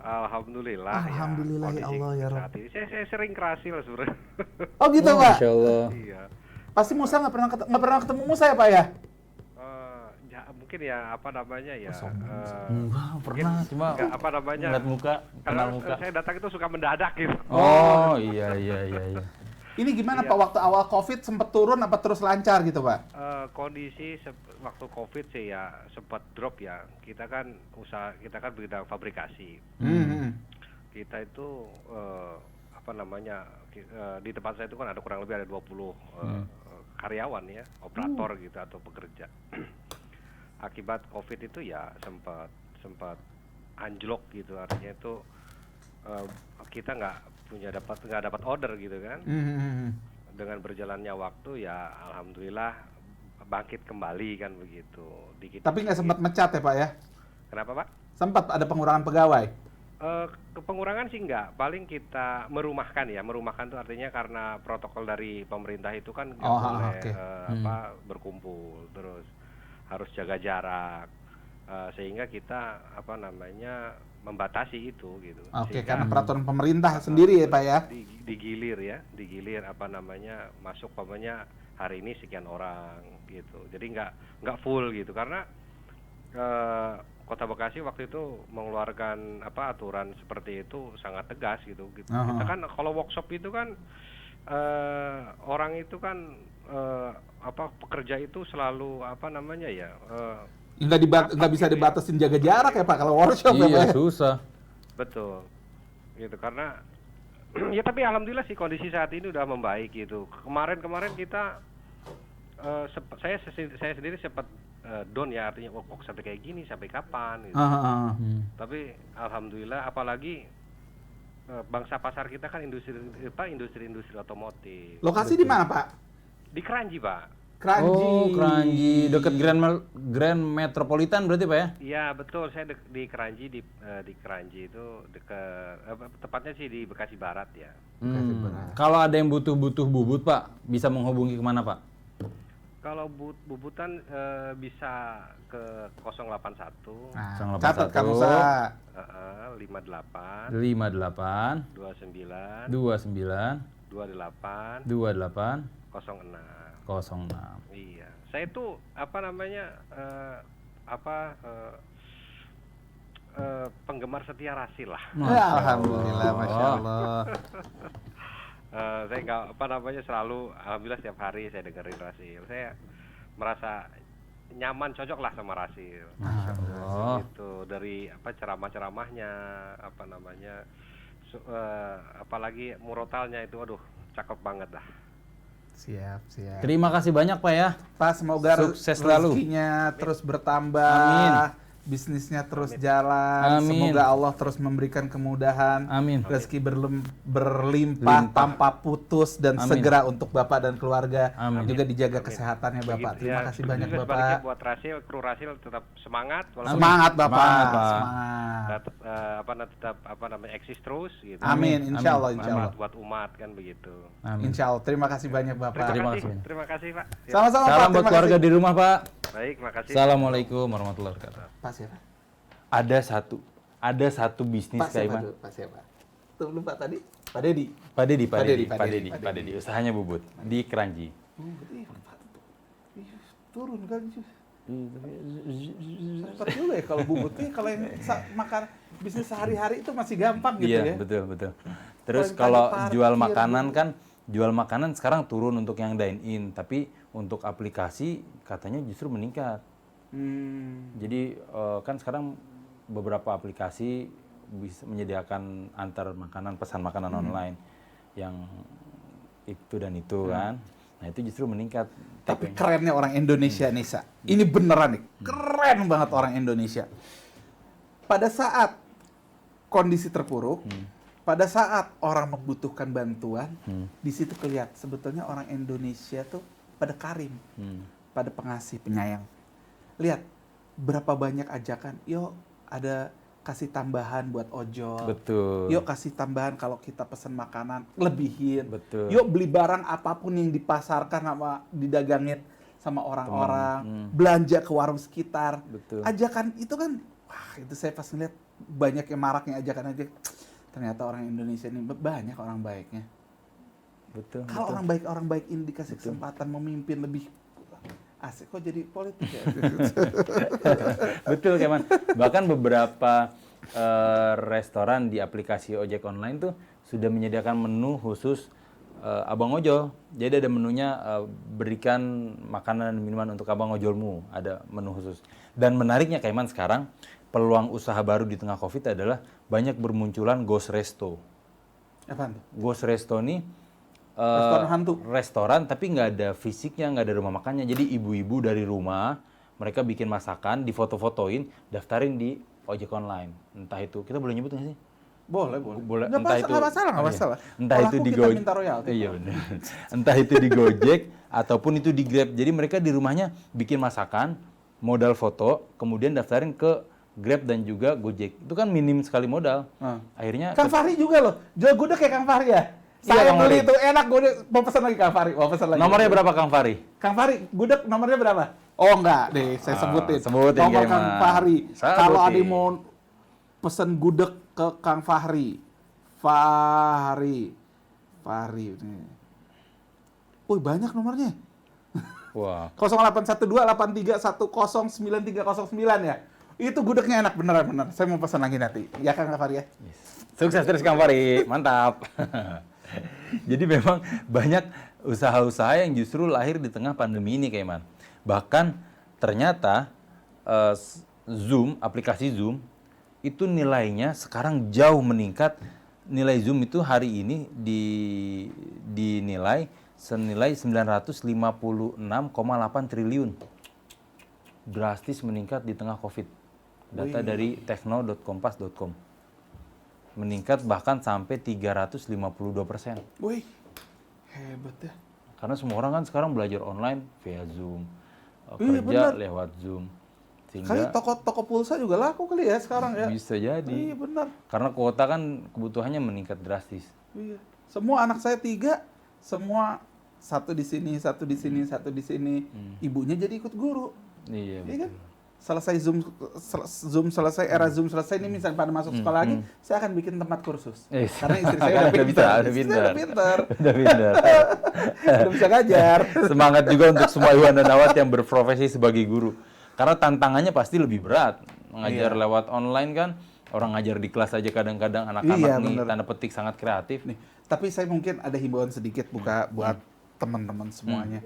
Alhamdulillah. Alhamdulillah, ya Allah, ya Rabb. saat ini. Saya sering kerasil sebenarnya. Oh gitu Pak. Masya Allah. Iya. Pasti Musa nggak pernah ketemu Musa ya Pak ya? mungkin ya apa namanya ya Enggak pernah, cuma nggak, apa namanya, ngeliat muka, karena kenal muka. saya datang itu suka mendadak gitu. Oh iya. Ini gimana Iya. Pak, waktu awal COVID sempat turun apa terus lancar gitu Pak? Kondisi waktu COVID sih ya sempat drop ya. Kita kan bidang fabrikasi. Kita itu apa namanya di tempat saya itu kan ada kurang lebih ada 20 karyawan ya, operator gitu atau pekerja. Akibat COVID itu ya sempat anjlok gitu, artinya itu kita nggak dapat order gitu kan. Dengan berjalannya waktu ya alhamdulillah bangkit kembali kan begitu. Tapi nggak sempat mecat ya Pak ya? Kenapa Pak? Sempat ada pengurangan pegawai? Pengurangan sih enggak, paling kita merumahkan ya. Merumahkan itu artinya karena protokol dari pemerintah itu kan nggak boleh berkumpul, terus harus jaga jarak, sehingga kita apa namanya membatasi itu gitu. Oke, Sehingga karena peraturan pemerintah sendiri ya Pak ya? digilir apa namanya masuk pamannya hari ini sekian orang gitu. Jadi nggak full gitu karena Kota Bekasi waktu itu mengeluarkan aturan seperti itu sangat tegas gitu. Kita kan kalau workshop itu kan orang itu kan pekerja itu selalu apa namanya ya Nggak bisa dibatasin jaga jarak ya Pak kalau workshop ya Pak Iya ya? susah. betul gitu karena ya tapi alhamdulillah sih kondisi saat ini udah membaik gitu. Kemarin kita saya sendiri sempat down ya, artinya kok sampai kayak gini, sampai kapan gitu. Tapi alhamdulillah apalagi bangsa pasar kita kan industri otomotif. Lokasi di mana Pak? Di Kranji Pak. Kranji. Oh, Kranji, dekat Grand Metropolitan berarti Pak ya? Iya betul, saya di Kranji di Kranji itu dekat tepatnya sih di Bekasi Barat ya. Kalau ada yang butuh bubut Pak, bisa menghubungi kemana Pak? Kalau bubutan bisa ke 081 Nah, catat kamu Sa. 58 58 29 29 28 28 06. 06. Iya, saya itu apa namanya penggemar setia Rasil lah. Ya, alhamdulillah, masya Allah. Saya nggak selalu alhamdulillah setiap hari saya dengerin Rasil. Saya merasa nyaman, cocok lah sama Rasil. Allah. Itu dari ceramah-ceramahnya apalagi murotalnya itu aduh cakep banget dah. Siap. Terima kasih banyak Pak ya. Pak, semoga Sukses selalu. rezekinya terus bertambah. Amin. Bisnisnya terus jalan. Amin. Semoga Allah terus memberikan kemudahan. Amin. Rezeki berlimpah tanpa putus dan Amin. segera untuk Bapak dan keluarga. Amin. Juga dijaga kesehatannya Bapak. Terima kasih banyak Juga Bapak. sebaliknya buat Rasil, kru Rasil tetap semangat walaupun Semangat Bapak. Semangat, Pak. Semangat. tetap eksis terus gitu. Amin. Insya Allah. Manfaat buat umat kan begitu. Amin. Insya Allah. Terima kasih banyak Bapak. Terima kasih. Pak. Ya. Sama-sama Pak. Salam buat Terima keluarga kasih. di rumah Pak. Baik, makasih. Assalamualaikum warahmatullahi wabarakatuh. Pas ya Pak. Ada satu bisnis Pas ya Kak Iman. Pak. Pas ya Pak. Tuh belum Pak tadi? Pak Dedi. Pak Dedi. Dedi. Usahanya bubut di Kranji. Turun kan. Repot juga ya kalau bubutnya, kalau yang makan bisnis sehari-hari itu masih gampang gitu Iya, ya. betul. Terus Kalau kalau ditanya jual parkir, makanan gitu. kan, jual makanan sekarang turun untuk yang dine in, tapi untuk aplikasi katanya justru meningkat. Jadi kan sekarang beberapa aplikasi bisa menyediakan antar makanan, pesan makanan online yang itu dan itu kan. Nah itu justru meningkat. Tapi kerennya orang Indonesia nih, Sa. Ini beneran nih, keren banget orang Indonesia. Pada saat kondisi terpuruk, pada saat orang membutuhkan bantuan, di situ kelihatan sebetulnya orang Indonesia tuh pada karim, pada pengasih, penyayang. Lihat, berapa banyak ajakan, yuk ada kasih tambahan buat ojol. Betul. Yuk kasih tambahan kalau kita pesan makanan, lebihin. Betul. Yuk beli barang apapun yang dipasarkan sama didagangin sama orang-orang. Belanja ke warung sekitar. Betul. Ajakan itu kan, wah itu saya pas ngeliat banyak yang maraknya ajakan aja. Ternyata orang Indonesia ini banyak orang baiknya. Betul. Kalau orang baik ini dikasih kesempatan memimpin lebih Asik kok jadi politik ya. Betul Keman. Bahkan beberapa restoran di aplikasi ojek online tuh sudah menyediakan menu khusus abang ojol. Jadi ada menunya berikan makanan dan minuman untuk abang ojolmu. Ada menu khusus. Dan menariknya Keman sekarang peluang usaha baru di tengah COVID adalah banyak bermunculan ghost resto. Apaan tuh? Ghost resto nih Restoran hantu. restoran tapi nggak ada fisiknya, nggak ada rumah makannya. Jadi ibu-ibu dari rumah mereka bikin masakan, difoto-fotoin, daftarin di ojek online. Entah itu kita boleh nyebut nggak sih? Boleh. Entah itu Nggak masalah. iya. Entah Kalau itu aku di kita minta royalti. Iya benar. Entah itu di Gojek ataupun itu di Grab. Jadi mereka di rumahnya bikin masakan, modal foto, kemudian daftarin ke Grab dan juga Gojek. Itu kan minim sekali modal. Akhirnya Kang Fahri juga loh. Jual gudeg kayak Kang Fahri ya? Iya, Saya Kang beli Fahri. itu enak gudeg. Mau pesan lagi Kang Fahri. Mau pesan lagi. nomornya berapa Kang Fahri? Kang Fahri, gudeg nomornya berapa? Oh enggak deh, saya sebutin. sebutin, Nomor Keman. Kang Fahri. Sebutin. Kalau ada yang mau pesen gudeg ke Kang Fahri. Fahri. Nih. Wih, banyak nomornya. Wah. 081283109309 ya. Itu gudegnya enak beneran. Saya mau pesan lagi nanti. Ya Kang Fahri ya. Sukses terus Kang Fahri, mantap. Jadi memang banyak usaha-usaha yang justru lahir di tengah pandemi ini Keman. Bahkan ternyata Zoom, aplikasi Zoom, itu nilainya sekarang jauh meningkat. Nilai Zoom itu hari ini dinilai senilai 956,8 triliun. Drastis meningkat di tengah COVID. Data dari tekno.kompas.com. Meningkat bahkan sampai 352%. Wih, hebat ya. Karena semua orang kan sekarang belajar online via Zoom. Iya, Kerja benar. lewat Zoom. Kali Sehingga toko pulsa juga laku kali ya sekarang ya. bisa jadi. Iya benar. Karena kuota kan kebutuhannya meningkat drastis. Iya. Semua anak saya 3, semua satu di sini, satu di sini, satu di sini. Ibunya jadi ikut guru. Iya, Iya kan? betul. Selesai Zoom selesai, era Zoom selesai ini misalnya pada masuk sekolah lagi, saya akan bikin tempat kursus. Karena istri saya udah pintar. Udah Istri saya pintar. udah pintar. Udah pintar. Udah bisa ngajar. Semangat juga untuk semua Iwan dan Awat yang berprofesi sebagai guru. Karena tantangannya pasti lebih berat. Mengajar lewat online kan, orang ngajar di kelas aja kadang-kadang anak-anak Iya, nih bener. tanda petik sangat kreatif. Nih, tapi saya mungkin ada himbauan sedikit buat teman-teman semuanya.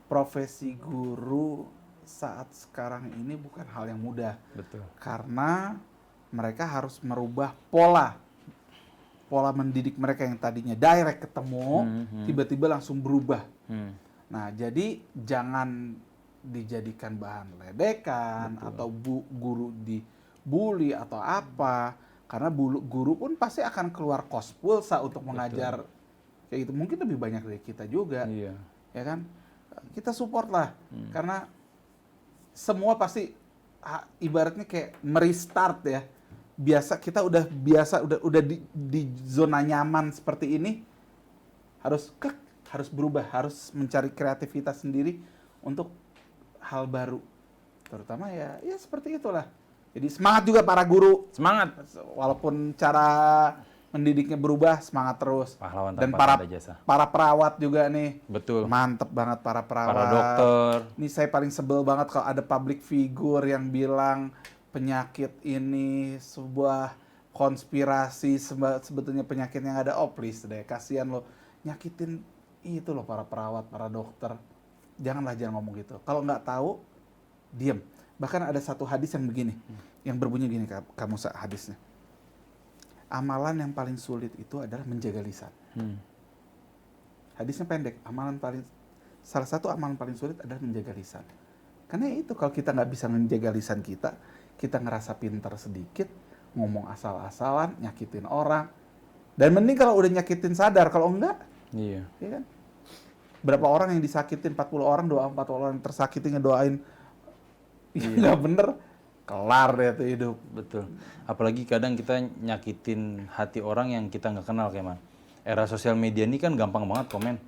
Profesi guru saat sekarang ini bukan hal yang mudah. Betul. Karena mereka harus merubah pola mendidik mereka yang tadinya direct ketemu, tiba-tiba langsung berubah. Nah, jadi jangan dijadikan bahan ledekan atau guru dibully atau apa, karena guru pun pasti akan keluar kos pulsa untuk mengajar kayak gitu. Mungkin lebih banyak dari kita juga, Iya. ya kan? Kita support lah, karena semua pasti ibaratnya kayak merestart ya. Kita udah biasa di zona nyaman seperti ini, harus berubah, harus mencari kreativitas sendiri untuk hal baru. Terutama ya seperti itulah. Jadi semangat juga para guru. Semangat. Walaupun cara mendidiknya berubah, semangat terus. Pahlawan Dan tanpa tanda jasa. para perawat juga nih. Betul. Mantep banget para perawat. Para dokter. Ini saya paling sebel banget kalau ada public figure yang bilang penyakit ini sebuah konspirasi, sebetulnya penyakit yang ada. Oh please deh, kasihan lo. Nyakitin itu loh para perawat, para dokter. Jangan ngomong gitu. Kalau nggak tahu, diem. Bahkan ada satu hadis yang begini, yang berbunyi gini, kamu hadisnya. Amalan yang paling sulit itu adalah menjaga lisan. Hadisnya pendek. Salah satu amalan paling sulit adalah menjaga lisan. Karena itu kalau kita nggak bisa menjaga lisan kita ngerasa pintar sedikit, ngomong asal-asalan, nyakitin orang. Dan mending kalau udah nyakitin sadar, kalau enggak, Iya. ya kan? Berapa orang yang disakitin, 40 orang, 40 orang yang tersakiti ngedoain, nggak bener, kelar deh tuh hidup. Betul. Apalagi kadang kita nyakitin hati orang yang kita nggak kenal kayak man. Era sosial media ini kan gampang banget komen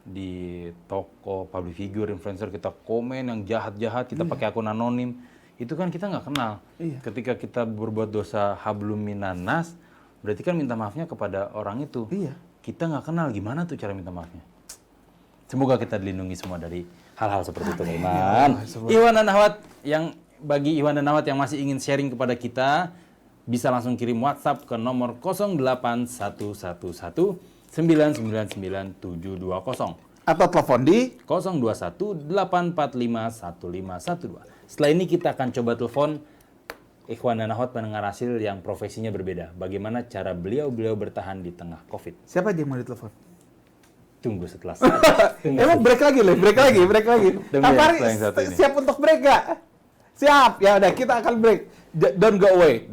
di toko, public figure, influencer kita komen yang jahat-jahat, kita pakai akun anonim. Itu kan kita nggak kenal. Iya. Ketika kita berbuat dosa hablum minanas, berarti kan minta maafnya kepada orang itu. Iya. Kita nggak kenal gimana tuh cara minta maafnya. Semoga kita dilindungi semua dari hal-hal seperti itu, Iman. Iwan dan Ahwat, bagi Iwan dan Ahwat yang masih ingin sharing kepada kita, bisa langsung kirim WhatsApp ke nomor 08111 999 720 Atau telepon di 021 845 1512. Setelah ini kita akan coba telepon Ikhwan dan Ahwat pendengar hasil yang profesinya berbeda. Bagaimana cara beliau bertahan di tengah COVID. siapa aja yang mau ditelepon? Tunggu setelah saat. Emang break lagi. Tunggu ya, Afari setelah yang satu ini. siap untuk break gak? Siap. Ya udah kita akan break. Don't go away.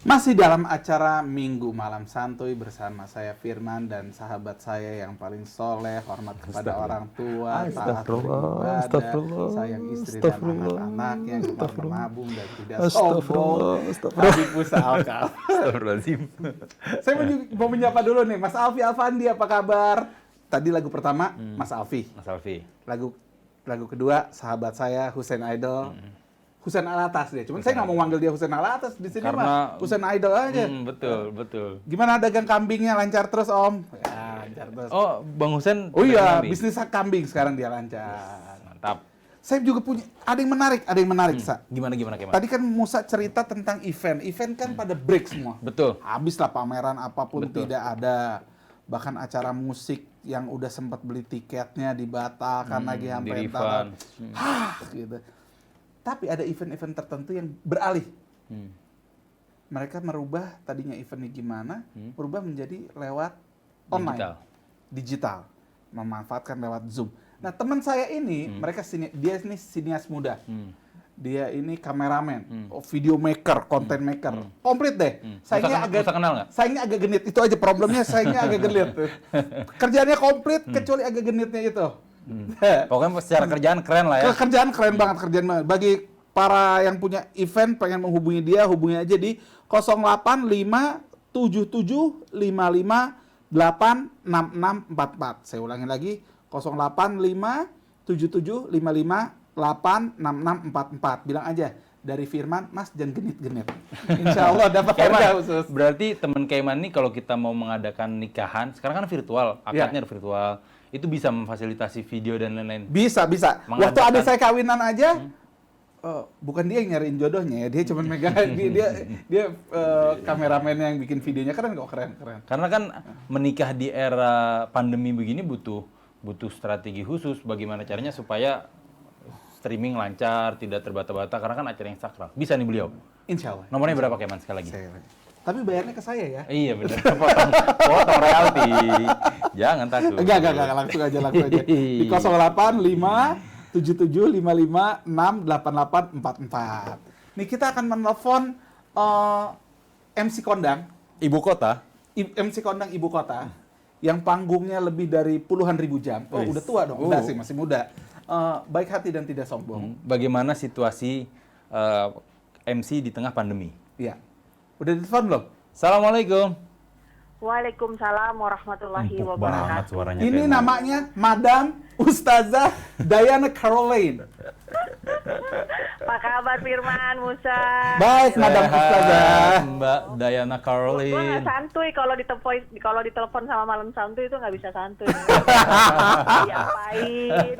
Masih dalam acara Minggu Malam Santuy bersama saya Firman dan sahabat saya yang paling soleh, hormat kepada orang tua, taat beribadah, sayang istri dan anak-anaknya, gemar menabung dan tidak sombong, Habib Musa Alkaf. Saya mau menyapa dulu nih, Mas Alfi Alfandi, apa kabar? Tadi lagu pertama, Mas Alfi. Lagu kedua, sahabat saya, Husain Idol. Husain Alatas dia. Cuman saya nggak mau manggil dia Husain Alatas di sini mah. Husain Idol aja. Betul. Gimana dagang kambingnya, lancar terus Om? Ya, lancar terus. Oh, Bang Husain. Oh iya, bisnis kambing sekarang dia lancar. Mantap. Saya juga punya ada yang menarik, Sa. Gimana Kemal? Tadi kan Musa cerita tentang event kan pada break semua. Betul. Habislah pameran apapun tidak ada. Bahkan acara musik yang udah sempat beli tiketnya dibatalkan lagi sampai entar. Gitu. Tapi ada event-event tertentu yang beralih. Mereka merubah tadinya eventnya gimana, berubah menjadi lewat online, digital, memanfaatkan lewat Zoom. Nah teman saya ini, dia ini sinias muda, dia ini kameramen, video maker, content maker, komplit deh. Sayangnya agak genit, itu aja problemnya. Sayangnya agak genit. Kerjaannya komplit, kecuali agak genitnya itu. Pokoknya secara kerjaan keren lah ya. Kerjaan keren banget. Bagi para yang punya event pengen menghubungi dia, hubungi aja di 08577558644. Saya ulangi lagi, 08577558644. Bilang aja dari Firman, Mas jangan genit-genit. Insya Allah dapat harga khusus. Berarti teman Keman nih kalau kita mau mengadakan nikahan, sekarang kan virtual, akadnya virtual. Itu bisa memfasilitasi video dan lain-lain. Bisa. Waktu adik saya kawinan aja, bukan dia yang nyariin jodohnya ya, dia cuma megang, dia kameramen yang bikin videonya, keren. Karena kan menikah di era pandemi begini butuh strategi khusus bagaimana caranya supaya streaming lancar, tidak terbata-bata, karena kan acara yang sakral. Bisa nih beliau. Insya Allah. Nomornya berapa Keman sekali lagi? Tapi bayarnya ke saya ya. Iya benar. Potong royalti. Jangan takut. Enggak, langsung aja. Di 0857755688844. Nih kita akan menelpon MC Kondang Ibu kota. MC Kondang Ibu Kota yang panggungnya lebih dari puluhan ribu jam. Oh, udah tua dong. Udah sih, masih muda. Baik hati dan tidak sombong. Bagaimana situasi MC di tengah pandemi? Iya. Udah ditelepon belum? Assalamualaikum. Waalaikumsalam warahmatullahi wabarakatuh. Suaranya ini namanya Madam Ustazah Diana Caroline. Apa kabar Firman, Musa? Baik, Madam Ustazah. Mbak Diana Caroline. Gue nggak santuy kalau ditelepon sama malam santuy itu nggak bisa santuy.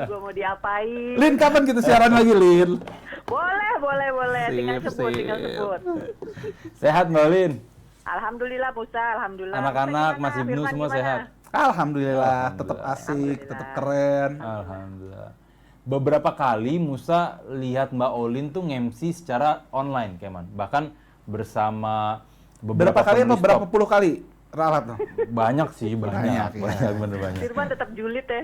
Gue mau diapain? Lin, kapan kita siaran lagi, Lin? Boleh. Tinggal sebut. Sehat Mbak Lin? Alhamdulillah Musa, alhamdulillah. Anak-anak, Mas Ibnu semua sehat? Alhamdulillah, tetap asik, tetap keren. Alhamdulillah. beberapa kali Musa lihat Mbak Olin tuh nge-MC secara online, Keman. Bahkan bersama Berapa kali apa penulis berapa top. puluh kali? Ralat tuh. Banyak sih, Banyak, banyak, ya. bener banyak. Firman tetap julid ya.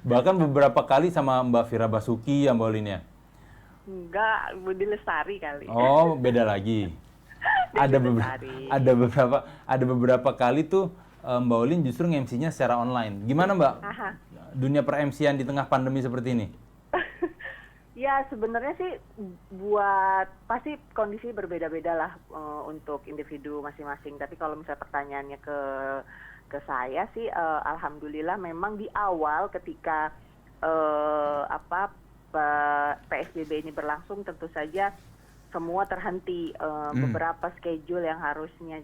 Bahkan beberapa kali sama Mbak Vira Basuki ya Mbak Olin ya. Enggak, Budi Lestari kali. Oh, beda lagi. ada beberapa kali tuh Mbak Olin justru nge-MC-nya secara online. Gimana Mbak? Aha. Dunia per-MC-an di tengah pandemi seperti ini? Ya sebenarnya sih buat pasti kondisi berbeda-beda lah untuk individu masing-masing. Tapi kalau misalnya pertanyaannya ke saya sih, alhamdulillah memang di awal ketika PSBB ini berlangsung tentu saja semua terhenti. Beberapa schedule yang harusnya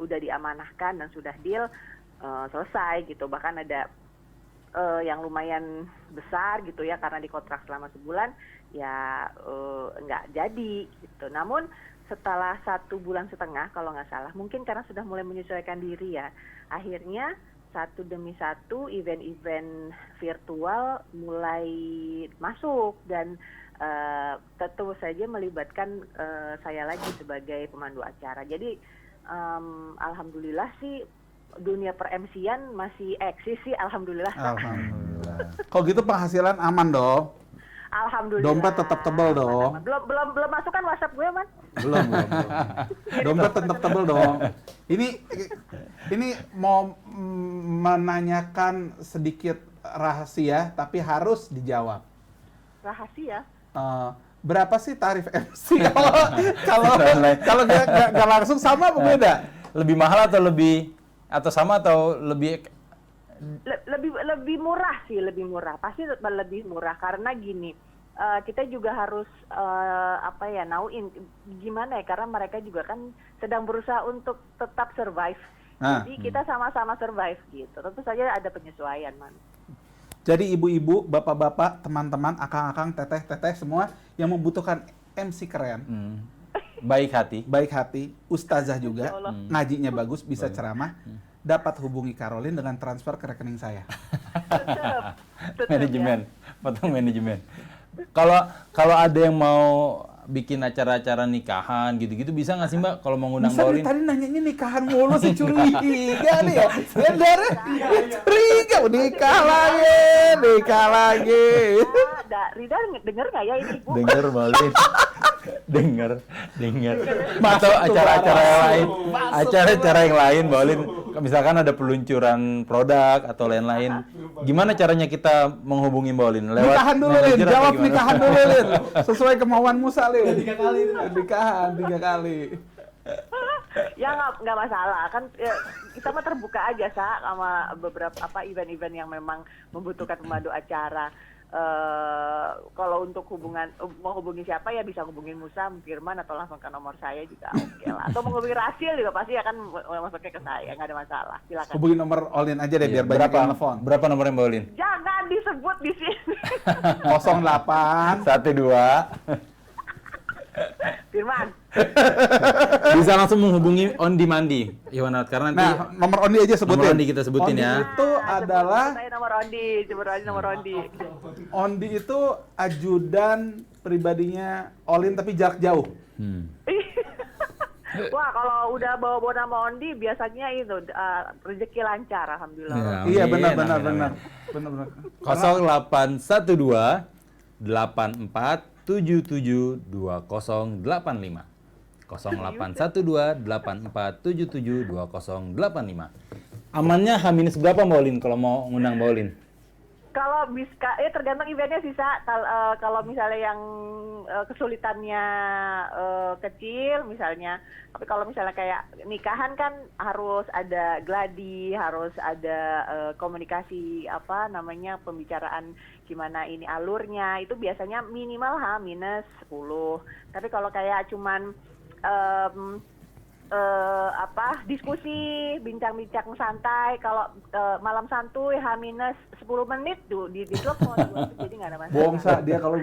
udah diamanahkan dan sudah deal selesai gitu. Bahkan ada yang lumayan besar gitu ya karena dikontrak selama sebulan ya nggak jadi gitu. Namun setelah 1,5 bulan kalau nggak salah, mungkin karena sudah mulai menyesuaikan diri ya, akhirnya satu demi satu event-event virtual mulai masuk dan tentu saja melibatkan saya lagi sebagai pemandu acara. Jadi alhamdulillah sih dunia per-MC-an masih eksis sih, alhamdulillah. Alhamdulillah. Kalau gitu penghasilan aman dong. Alhamdulillah. Dompet tetap tebal dong. Aman. Belum masuk kan WhatsApp gue, Man? Belum. Dompet tetap tebal dong. Ini mau menanyakan sedikit rahasia, tapi harus dijawab. Rahasia. Berapa sih tarif MC? Kalau nggak langsung sama apa beda? Lebih mahal atau sama atau lebih Lebih murah sih, lebih murah. Pasti lebih murah karena gini. Kita juga harus nauin gimana ya, karena mereka juga kan sedang berusaha untuk tetap survive. Jadi kita sama-sama survive gitu. Tentu saja ada penyesuaian, Man. Jadi ibu-ibu, bapak-bapak, teman-teman, akang-akang, teteh-teteh semua yang membutuhkan MC keren, baik hati, ustazah juga, Ya Allah. ngajinya bagus, bisa ceramah, dapat hubungi Caroline dengan transfer ke rekening saya. Tetep manajemen, potong manajemen. Kalau ada yang mau bikin acara-acara nikahan gitu-gitu bisa nggak sih Mbak kalau mau ngundang Masa Mbak dari Olin? tadi nanyanya nikahan mulu sih, curiga nih ya. Ya dari curiga, nikah lagi. Rida denger nggak ya ini, Bu? Dengar Mbak Olin. dengar. Atau acara-acara yang lain, acara-acara yang lain Mbak Olin. Misalkan ada peluncuran produk atau lain-lain. Gimana caranya kita menghubungi Mbak Olin? Nikahan dulu, Lin. manajer atau Jawab gimana? nikahan dulu, Lin. Sesuai kemauan Musa, Lin. 3 kali. Nikahan 3 kali. Ya nggak masalah kan, ya, kita mah terbuka aja sama beberapa event-event yang memang membutuhkan pemandu acara. Kalau untuk mau hubungi siapa ya bisa hubungin Musa, Firman atau langsung ke nomor saya juga oke lah. Atau mau hubungi Rasil juga pasti akan masuknya ke saya, nggak ada masalah. Silakan. Hubungi nomor Olin aja deh biar banyak yang telepon. Berapa nomornya Mbak Olin? Jangan disebut di sini. 08 12. Firman. Bisa langsung menghubungi On Demandi, Iwanat, karena nanti Nah, nomor Ondi aja sebutin. nomor Ondi kita sebutin Ondi ya. itu adalah Saya nomor Ondi. Ondi itu ajudan pribadinya Olin tapi jarak jauh. Wah, kalau udah bawa nama Ondi biasanya itu rezeki lancar, alhamdulillah. Ya. Iya Amin, benar. amin. 08 0812 84 77 2085. 0812 84 77 2085. Amannya H- berapa Mbak Olin kalau mau ngundang Mbak Olin? Kalau bisa, tergantung eventnya sih, kalau misalnya yang kesulitannya kecil misalnya, tapi kalau misalnya kayak nikahan kan harus ada gladi, harus ada komunikasi pembicaraan gimana ini alurnya, itu biasanya minimal H-10. Tapi kalau kayak cuman diskusi, bincang-bincang santai, kalau malam santuy H-10 menit tuh di telepon, jadi nggak ada masalah. Bohong Sa, dia kalau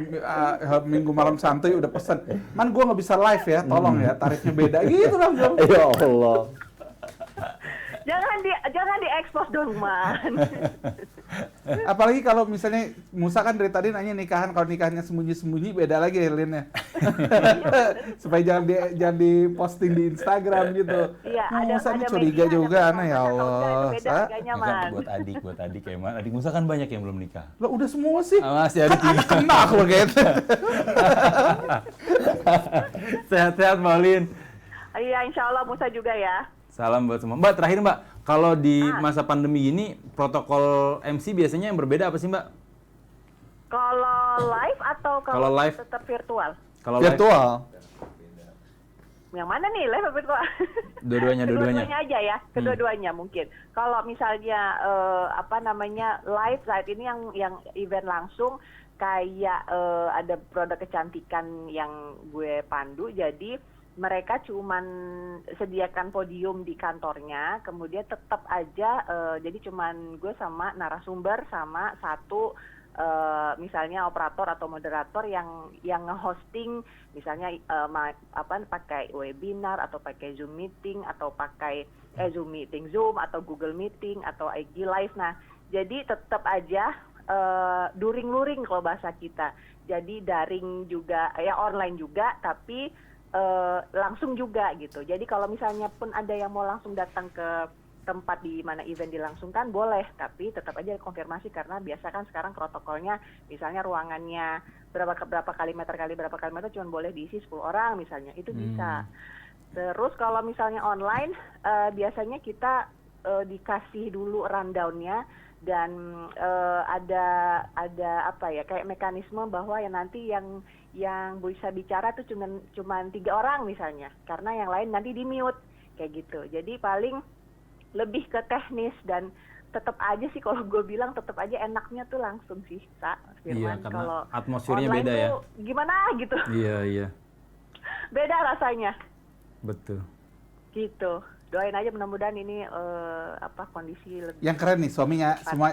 minggu malam santuy udah pesen. Man gua nggak bisa live ya, tolong ya, tarifnya beda. Gitu langsung. Ya Allah. jangan diekspos dong, Man. Apalagi kalau misalnya Musa kan dari tadi nanya nikahan, kalau nikahnya sembunyi-sembunyi beda lagi Lin ya. Supaya jangan di posting di Instagram gitu. Iya, Musa ini ada curiga media, juga ada aneh ya kalau enggak Allah. itu beda harganya, Kan Man. buat adik Eman. Adik Musa kan banyak yang belum nikah. Lah udah semua sih. Masih ada Kan anak kena aku gitu. Sehat-sehat Mbak Lin. Iya, insya Allah Musa juga ya. Salam buat semua. Mbak, terakhir Mbak, kalau di masa pandemi ini protokol MC biasanya yang berbeda apa sih Mbak? Kalau live atau Kalau kalau live. tetap virtual? Kalau live, Virtual. Yang mana nih, live atau virtual? dua-duanya. Kedua-duanya aja ya, kedua-duanya mungkin. Kalau misalnya live saat ini yang event langsung kayak ada produk kecantikan yang gue pandu, jadi mereka cuman sediakan podium di kantornya, kemudian tetap aja jadi cuman gue sama narasumber sama satu misalnya operator atau moderator yang nge-hosting misalnya pakai webinar atau pakai Zoom meeting atau pakai Zoom atau Google Meeting atau IG Live. Nah, jadi tetap aja luring kalau bahasa kita. Jadi daring juga ya, online juga, tapi langsung juga gitu. Jadi kalau misalnya pun ada yang mau langsung datang ke tempat di mana event dilangsungkan boleh, tapi tetap aja konfirmasi karena biasa kan sekarang protokolnya misalnya ruangannya berapa kali meter cuma boleh diisi 10 orang misalnya, itu bisa. Terus kalau misalnya online biasanya kita dikasih dulu rundown-nya dan ada apa ya, kayak mekanisme bahwa ya nanti yang bisa bicara tuh cuman 3 orang misalnya, karena yang lain nanti di mute kayak gitu. Jadi paling lebih ke teknis dan tetap aja sih kalau gue bilang tetap aja enaknya tuh langsung sih, Firman. Iya, karena kalau atmosfernya online beda ya. tuh gimana gitu. Iya. Beda rasanya. Betul. Gitu. Doain aja mudah-mudahan ini kondisi lebih. Yang keren nih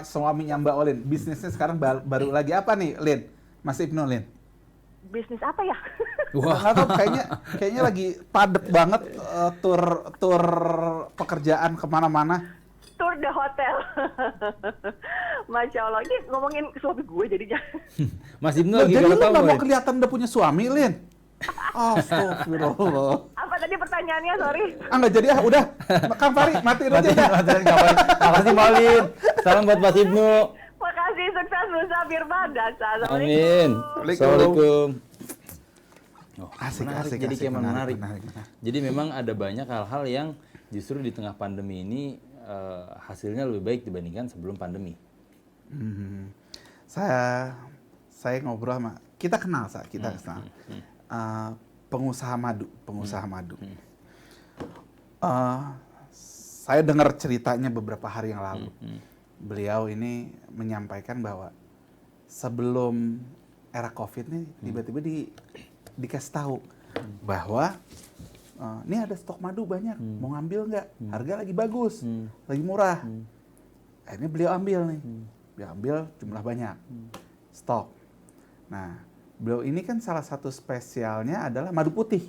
suaminya Mbak Olin. Bisnisnya sekarang baru lagi apa nih, Lin? Mas Ibnu, Lin? Bisnis apa ya? Wah, nggak tahu, kayaknya lagi padet banget tur pekerjaan kemana-mana. Tour de hotel. Masya Allah, ini ngomongin suami gue jadinya. Mas Ibnu Loh, lagi jadi lu galau nggak mau Lin? kelihatan udah punya suami, Lin? Astagfirullah. Apa tadi pertanyaannya, sorry? Nggak jadi udah. Kang Fari, matiin aja ya. Makasih Mbak Lin. Salam buat Mas Ibnu. Makasih, sukses Musa Firman dan Assalamualaikum. Amin. Assalamualaikum. Asik. Jadi kayak menarik. menarik. Jadi memang ada banyak hal-hal yang justru di tengah pandemi ini hasilnya lebih baik dibandingkan sebelum pandemi. Saya ngobrol sama, kita kenal. Pengusaha madu. Saya dengar ceritanya beberapa hari yang lalu. Beliau ini menyampaikan bahwa sebelum era COVID nih tiba-tiba dikasih tahu bahwa ini ada stok madu banyak, mau ngambil nggak? Harga lagi bagus, lagi murah. Akhirnya beliau ambil nih, dia ambil jumlah banyak stok. Nah, beliau ini kan salah satu spesialnya adalah madu putih.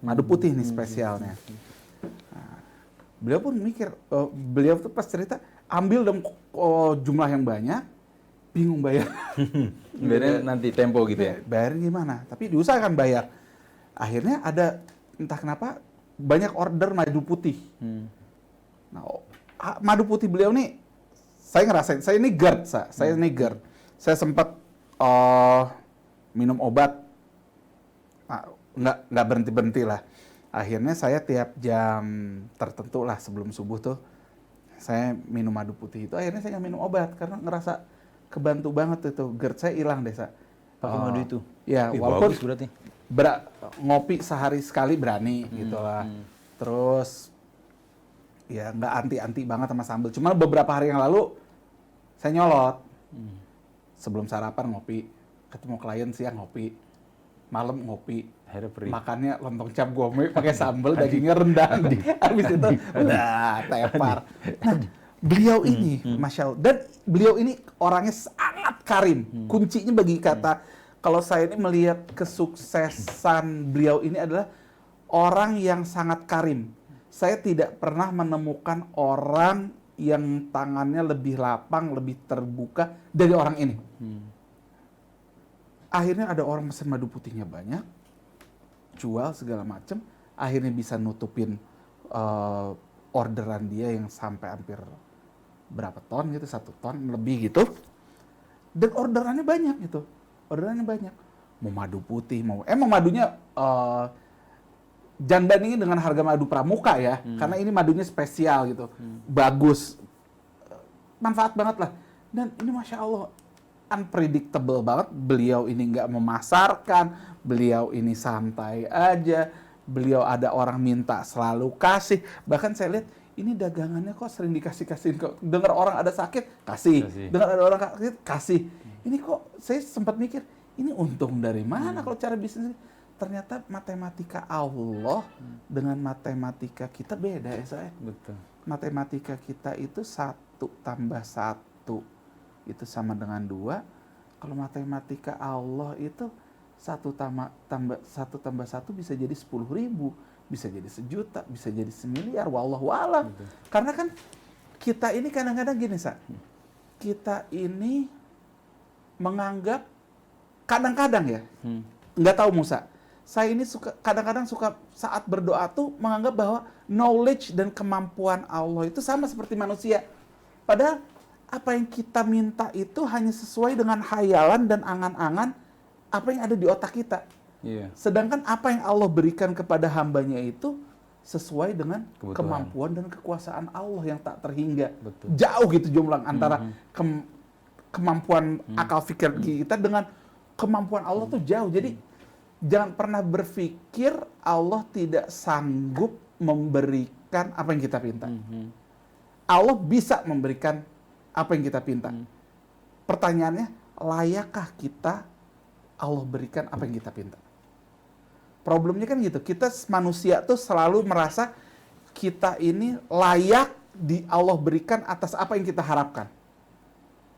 Madu putih nih spesialnya. Nah, beliau pun mikir, beliau tuh pas cerita ambil dong jumlah yang banyak, bingung bayar. Bayarnya nanti tempo gitu ya? Bayarin gimana? Tapi diusahakan bayar. Akhirnya ada entah kenapa banyak order madu putih. Nah, madu putih beliau nih, saya ngerasain, saya ini GERD, saya sempat minum obat, nggak berhenti lah. Akhirnya saya tiap jam tertentu lah sebelum subuh tuh, saya minum madu putih itu. Akhirnya saya nggak minum obat karena ngerasa kebantu banget itu, GERD saya hilang desa. Pakai madu itu? Ya, walaupun bagus berarti. Ngopi sehari sekali berani gitu lah. Terus ya nggak anti-anti banget sama sambal. Cuma beberapa hari yang lalu saya nyolot. Sebelum sarapan ngopi, ketemu klien siang ngopi, malam ngopi. Makannya lontong cap gome pakai sambal, dagingnya rendang. Habis itu udah tepar. Nah, beliau ini, Masya Allah, dan beliau ini orangnya sangat karim. Kuncinya bagi kata, kalau saya ini melihat kesuksesan beliau ini adalah orang yang sangat karim. saya tidak pernah menemukan orang yang tangannya lebih lapang, lebih terbuka dari orang ini. Akhirnya ada orang pesen madu putihnya banyak, jual segala macam, akhirnya bisa nutupin orderan dia yang sampai hampir berapa ton gitu, 1 ton lebih gitu. Dan orderannya banyak gitu, orderannya banyak. Mau madu putih, emang madunya jangan bandingin dengan harga madu pramuka ya, karena ini madunya spesial gitu, bagus, manfaat banget lah. Dan ini Masya Allah, unpredictable banget. Beliau ini nggak memasarkan, beliau ini santai aja, beliau ada orang minta selalu kasih. Bahkan saya lihat, ini dagangannya kok sering dikasih-kasihin, kok dengar orang ada sakit, kasih. Dengar ada orang sakit, kasih. Ini kok, saya sempat mikir, ini untung dari mana kalau cara bisnis ini? Ternyata matematika Allah dengan matematika kita beda ya saya. Betul. Matematika kita itu 1 tambah 1 itu sama dengan 2. Kalau matematika Allah itu 1 tambah 1 bisa jadi 10.000, bisa jadi 1 juta, bisa jadi 1 miliar. Wallahu a'lam. Karena kan kita ini kadang-kadang gini, Sa. Kita ini menganggap kadang-kadang ya, nggak tahu Musa. Saya ini kadang-kadang suka saat berdoa tuh menganggap bahwa knowledge dan kemampuan Allah itu sama seperti manusia. Padahal apa yang kita minta itu hanya sesuai dengan khayalan dan angan-angan apa yang ada di otak kita. Iya. Sedangkan apa yang Allah berikan kepada hambanya itu sesuai dengan Kebutuhan. kemampuan dan kekuasaan Allah yang tak terhingga. Betul. Jauh gitu jumlah antara kemampuan akal pikir kita dengan kemampuan Allah tuh jauh. Jadi jangan pernah berpikir Allah tidak sanggup memberikan apa yang kita pinta. Allah bisa memberikan apa yang kita pinta. Pertanyaannya, layakkah kita Allah berikan apa yang kita pinta? Problemnya kan gitu, kita manusia tuh selalu merasa kita ini layak di Allah berikan atas apa yang kita harapkan.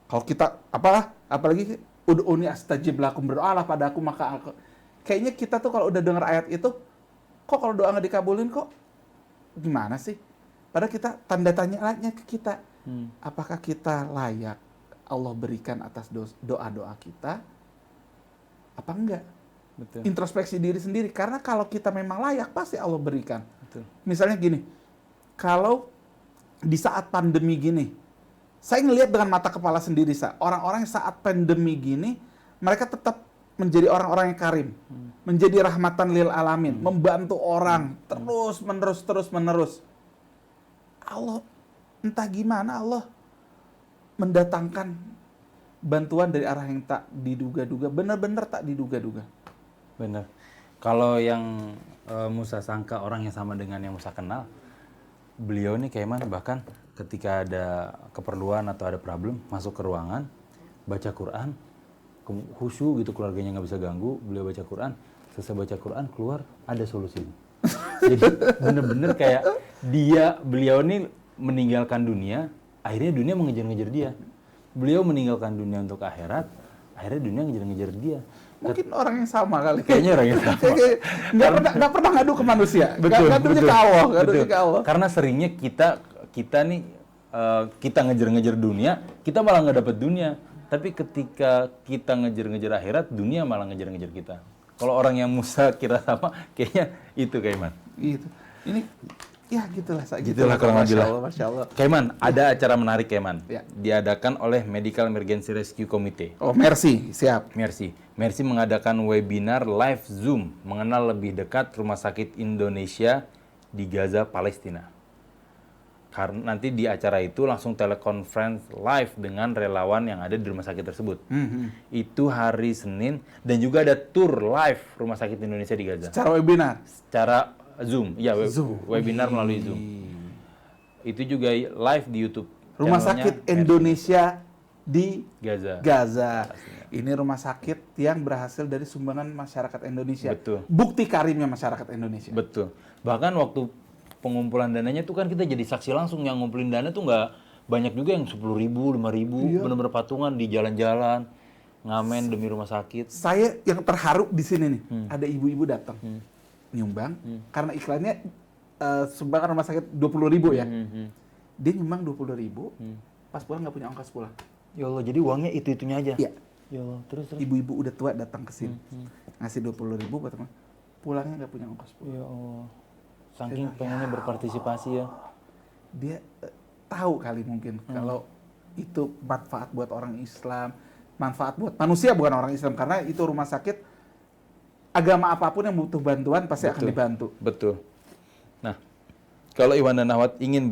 Kalau kita, apalagi ud'uni astajib lakum, berdoalah padaku maka aku. Kayaknya kita tuh kalau udah dengar ayat itu, kok kalau doa nggak dikabulin kok gimana sih? Padahal kita tanda tanya ke kita, apakah kita layak Allah berikan atas doa-doa kita? Apa enggak? Betul. Introspeksi diri sendiri. Karena kalau kita memang layak, pasti Allah berikan. Betul. Misalnya gini, kalau di saat pandemi gini, saya ngelihat dengan mata kepala sendiri, orang-orang yang saat pandemi gini, mereka tetap menjadi orang-orang yang karim, menjadi rahmatan lil alamin, membantu orang terus menerus. Allah entah gimana Allah mendatangkan bantuan dari arah yang tak diduga-duga, benar-benar tak diduga-duga. Benar. Kalau yang Musa sangka orang yang sama dengan yang Musa kenal, beliau ini kayak mana? Bahkan ketika ada keperluan atau ada problem, masuk ke ruangan, baca Quran, khusyuk gitu, keluarganya nggak bisa ganggu, beliau baca Quran, selesai baca Quran, keluar, ada solusinya. Jadi bener-bener kayak beliau ini meninggalkan dunia, akhirnya dunia mengejar-ngejar dia. Beliau meninggalkan dunia untuk akhirat, akhirnya dunia ngejar-ngejar dia. Mungkin orang yang sama kali. Kayaknya orang yang sama. Nggak pernah ngadu ke manusia. Betul. Ngadunya ke Allah. Ngadunya ke Allah. Karena seringnya kita nih kita ngejar-ngejar dunia, kita malah nggak dapet dunia. Tapi ketika kita ngejar-ngejar akhirat, dunia malah ngejar-ngejar kita. Kalau orang yang Musa kira sama, kayaknya itu Kaiman. Gitu. Ini ya gitulah. Gitulah kurang lebih lah. Masya Allah. Kaiman, ada acara menarik Kaiman. Ya. Diadakan oleh Medical Emergency Rescue Committee. Oh, Mercy, siap. Mercy mengadakan webinar live Zoom mengenal lebih dekat Rumah Sakit Indonesia di Gaza, Palestina. Karena nanti di acara itu langsung teleconference live dengan relawan yang ada di rumah sakit tersebut. Itu hari Senin, dan juga ada tour live Rumah Sakit Indonesia di Gaza. Secara webinar. Secara Zoom, ya Zoom. webinar melalui Zoom. Itu juga live di YouTube. Rumah Channelnya Sakit Indonesia di Gaza. Ini rumah sakit yang berhasil dari sumbangan masyarakat Indonesia. Betul. Bukti karimnya masyarakat Indonesia. Betul. Bahkan waktu pengumpulan dananya tuh kan kita jadi saksi langsung, yang ngumpulin dana tuh nggak banyak juga, yang 10.000, 5.000, bener-bener patungan di jalan-jalan, ngamen demi rumah sakit. Saya yang terharu di sini nih, ada ibu-ibu datang nyumbang karena iklannya sumbangan rumah sakit 20.000 ya. Dia nyumbang 20.000, pas pulang nggak punya ongkos pulang. Ya Allah, jadi uangnya itu-itunya aja? Iya. Ya Allah, terus? Ibu-ibu udah tua datang ke sini, ngasih 20.000 buat teman, pulangnya nggak punya ongkos pulang. Ya Allah, saking pengennya berpartisipasi ya. Dia tahu kali mungkin kalau itu manfaat buat orang Islam, manfaat buat manusia bukan orang Islam, karena itu rumah sakit agama apapun yang butuh bantuan pasti akan dibantu. Betul. Nah, kalau Iwan dan Ahwat ingin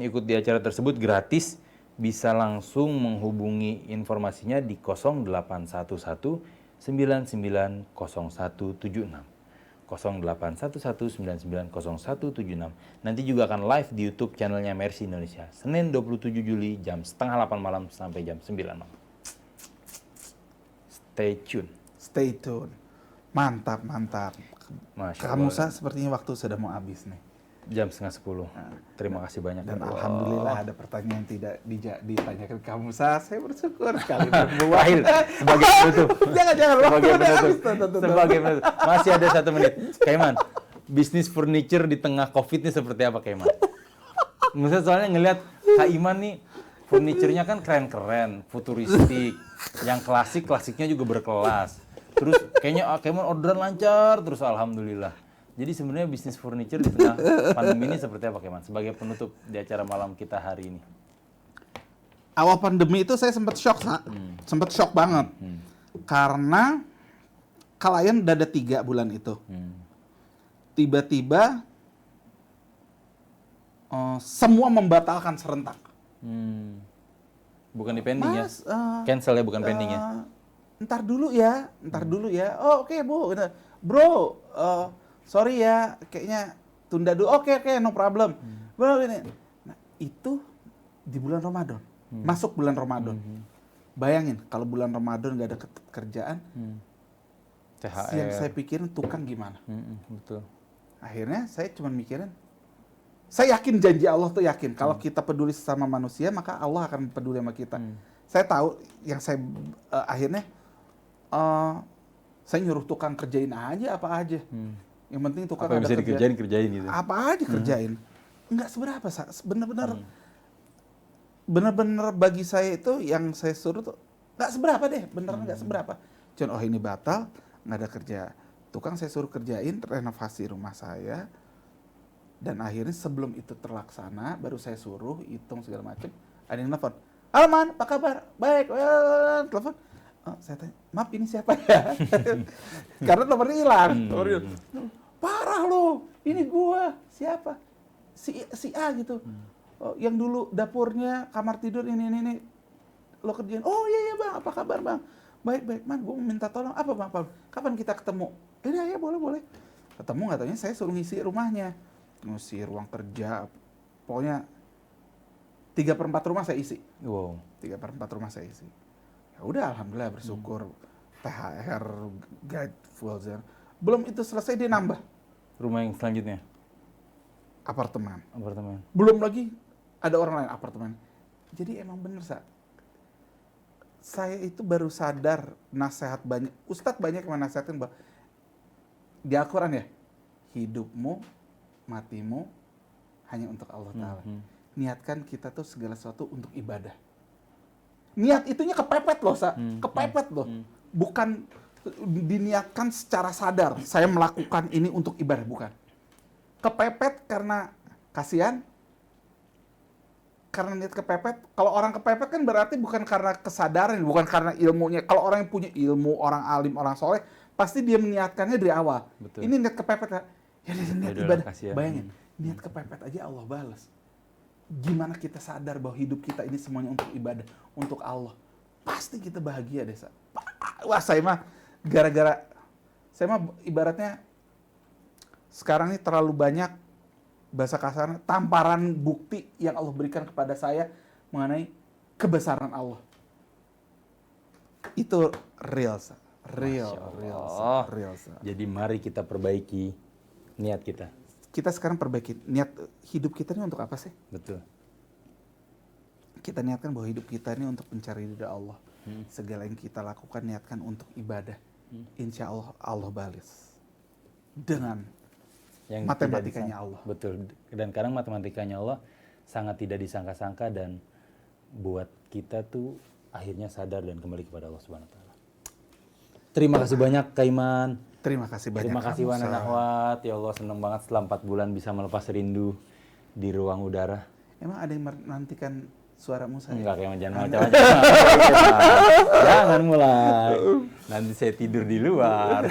ikut di acara tersebut gratis, bisa langsung menghubungi informasinya di 0811 990176. 0811990176. Nanti juga akan live di YouTube channelnya Mercy Indonesia. Senin 27 Juli jam 7:30 malam sampai jam 9 malam. Stay tune. Stay tune. Mantap, mantap. Masya Kamu Allah. sepertinya waktu sudah mau habis nih. Jam 9:30. Terima kasih banyak. Dan Allah. alhamdulillah ada pertanyaan yang tidak ditanyakan kamu. Saya bersyukur sekali. Rahil, sebagai penutup. Jangan. Sebagai Udah penutup. habis, tuh. Sebagai penutup. Masih ada 1 menit. Kaiman, bisnis furniture di tengah COVID ini seperti apa, Kaiman? Maksudnya soalnya ngelihat Kak Iman nih, furniturnya kan keren-keren, futuristik. Yang klasiknya juga berkelas. Terus kayaknya Kaiman orderan lancar terus, alhamdulillah. Jadi sebenarnya bisnis furniture di tengah pandemi ini seperti apa, Kaiman? Sebagai penutup di acara malam kita hari ini. Awal pandemi itu saya sempat shock, sempat shock banget. Karena klien udah ada 3 bulan itu. Tiba-tiba semua membatalkan serentak. Bukan di pending ya? Mas, Cancel ya, bukan pending ya? Ntar dulu ya. Oh, oke, Bu. Bro, sorry ya, kayaknya tunda dulu. Oke, no problem. Bro, ini. Nah, itu di bulan Ramadan. Masuk bulan Ramadan. Bayangin, kalau bulan Ramadan nggak ada kerjaan, THR. yang saya pikirin tukang gimana. Betul. Akhirnya saya cuma mikirin, saya yakin janji Allah tuh yakin. Kalau kita peduli sesama manusia, maka Allah akan peduli sama kita. Saya tahu, yang saya akhirnya, saya nyuruh tukang kerjain aja apa aja. Yang penting tukang apa yang ada bisa dikerjain gitu. Apa aja kerjain. Enggak seberapa, bener-bener bagi saya itu yang saya suruh tuh nggak seberapa deh, beneran nggak seberapa. Cuman ini batal, nggak ada kerja. Tukang saya suruh kerjain renovasi rumah saya, dan akhirnya sebelum itu terlaksana baru saya suruh hitung segala macam. Ada yang nelfon, halo Man, apa kabar? Baik, telepon. Saya tanya, maaf ini siapa ya? Karena nomornya hilang. Parah loh, ini gua, siapa? Si A gitu. Yang dulu dapurnya, kamar tidur ini lo kerjain. Oh iya Bang, apa kabar Bang? Baik Man, gua minta tolong. Apa Bang? Kapan kita ketemu? Ya boleh. Ketemu katanya saya suruh ngisi rumahnya. Ngisi ruang kerja. Pokoknya 3/4 rumah saya isi. Wow. 3/4 rumah saya isi. Ya udah, alhamdulillah bersyukur. THR, guide, full zone. Belum itu selesai dia nambah. Rumah yang selanjutnya? Apartemen. Belum lagi ada orang lain apartemen. Jadi emang bener, saya itu baru sadar, nasihat banyak, Ustadz banyak yang menasihatkan bahwa di Al-Quran ya, hidupmu, matimu hanya untuk Allah Ta'ala. Niatkan kita tuh segala sesuatu untuk ibadah. Niat itunya kepepet loh, kepepet loh. Bukan diniatkan secara sadar, saya melakukan ini untuk ibadah, bukan. Kepepet karena kasihan, karena niat kepepet. Kalau orang kepepet kan berarti bukan karena kesadaran, bukan karena ilmunya. Kalau orang yang punya ilmu, orang alim, orang soleh, pasti dia meniatkannya dari awal. Betul. Ini niat kepepet, ya niat ibadah. Kasihan. Bayangin, niat kepepet aja Allah balas. Gimana kita sadar bahwa hidup kita ini semuanya untuk ibadah, untuk Allah. Pasti kita bahagia deh, Wah, saya mah gara-gara, saya mah ibaratnya sekarang ini terlalu banyak, bahasa kasarnya, tamparan bukti yang Allah berikan kepada saya mengenai kebesaran Allah. Itu real, real. Jadi mari kita perbaiki niat kita. Kita sekarang perbaiki niat hidup kita ini untuk apa sih? Betul. Kita niatkan bahwa hidup kita ini untuk mencari ridha Allah. Segala yang kita lakukan niatkan untuk ibadah. Insya Allah Allah balas dengan Yang Matematikanya Allah. Betul. Dan kadang matematikanya Allah sangat tidak disangka-sangka dan buat kita tuh akhirnya sadar dan kembali kepada Allah Subhanahu wa taala. Terima kasih banyak Kak Iman. Terima kasih banyak. Terima kasih Wan dan Akhwat. Ya Allah, senang banget setelah 4 bulan bisa melepas rindu di ruang udara. Emang ada yang menantikan suara Musa? Enggak, kayak jangan macam-macam. Jangan mulai. Nanti saya tidur di luar.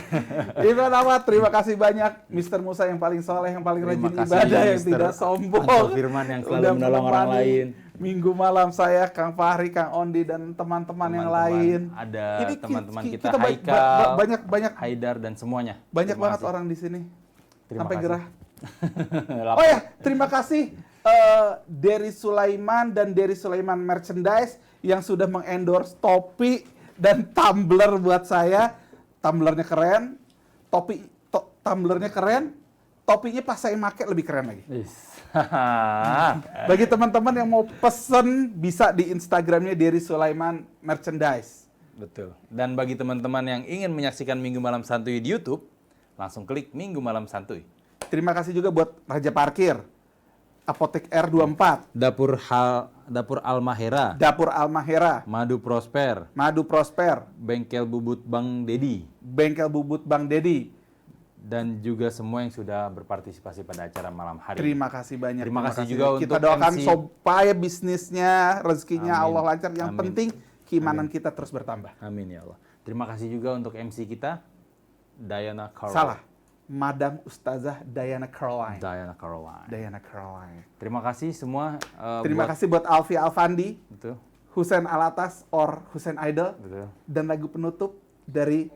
Iman Ahmad, terima kasih banyak. Mr. Musa yang paling soleh, yang paling Terima rajin kasih, ibadah, yang Mr. tidak sombong. Anto Firman yang selalu Udah menolong orang menemani lain. Minggu malam saya, Kang Fahri, Kang Ondi, dan teman-teman yang lain. Ada Ini teman-teman kita, kita Haikal, banyak Haidar dan semuanya. banyak Terima banget kasih. orang di sini. Terima Sampai kasih. gerah. Lapar. Oh ya, terima kasih Dery Sulaiman dan Dery Sulaiman Merchandise yang sudah mengendorse topi dan tumbler buat saya. Tumblernya keren, tumblernya keren, topinya pas saya pakai lebih keren lagi. Bagi teman-teman yang mau pesen bisa di Instagramnya Dery Sulaiman Merchandise. Betul. Dan bagi teman-teman yang ingin menyaksikan Minggu Malam Santuy di YouTube, langsung klik Minggu Malam Santuy. Terima kasih juga buat Raja Parkir, Apotek R24, Dapur Almahera, Dapur Almahera, Madu Prosper, Madu Prosper, Bengkel Bubut Bang Dedi, Bengkel Bubut Bang Dedi. dan juga semua yang sudah berpartisipasi pada acara malam hari. Terima kasih banyak. Terima kasih juga Kita untuk doakan MC. supaya bisnisnya, rezekinya Amin. Allah lancar. Yang Amin. penting keimanan kita terus bertambah. Amin ya Allah. Terima kasih juga untuk MC kita, Diana Caroline. Salah. Madam Ustazah Diana Caroline. Diana Caroline. Diana Caroline. Terima kasih semua. Terima kasih buat Alfi Alfandi, Betul, Hussein Alatas or Hussein Idol, betul. dan lagu penutup dari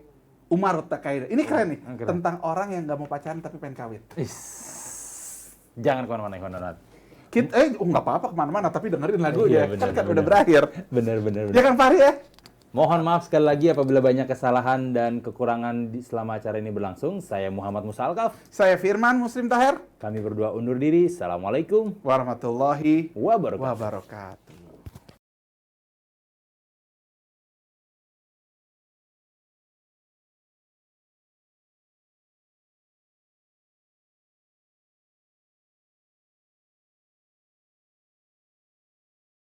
Umar Takaida. Ini keren nih, keren. tentang orang yang nggak mau pacaran tapi pengen kawin. Jangan kemana-mana, Honor. Nggak apa-apa kemana-mana, tapi dengerin lagunya. Iya, kan benar. udah berakhir. Benar. Ya kan Fahri ya? Mohon maaf sekali lagi apabila banyak kesalahan dan kekurangan selama acara ini berlangsung. Saya Muhammad Musa Alkaf. Saya Firman Muslim Tahir. Kami berdua undur diri. Assalamualaikum Warahmatullahi wabarakatuh. wabarakatuh.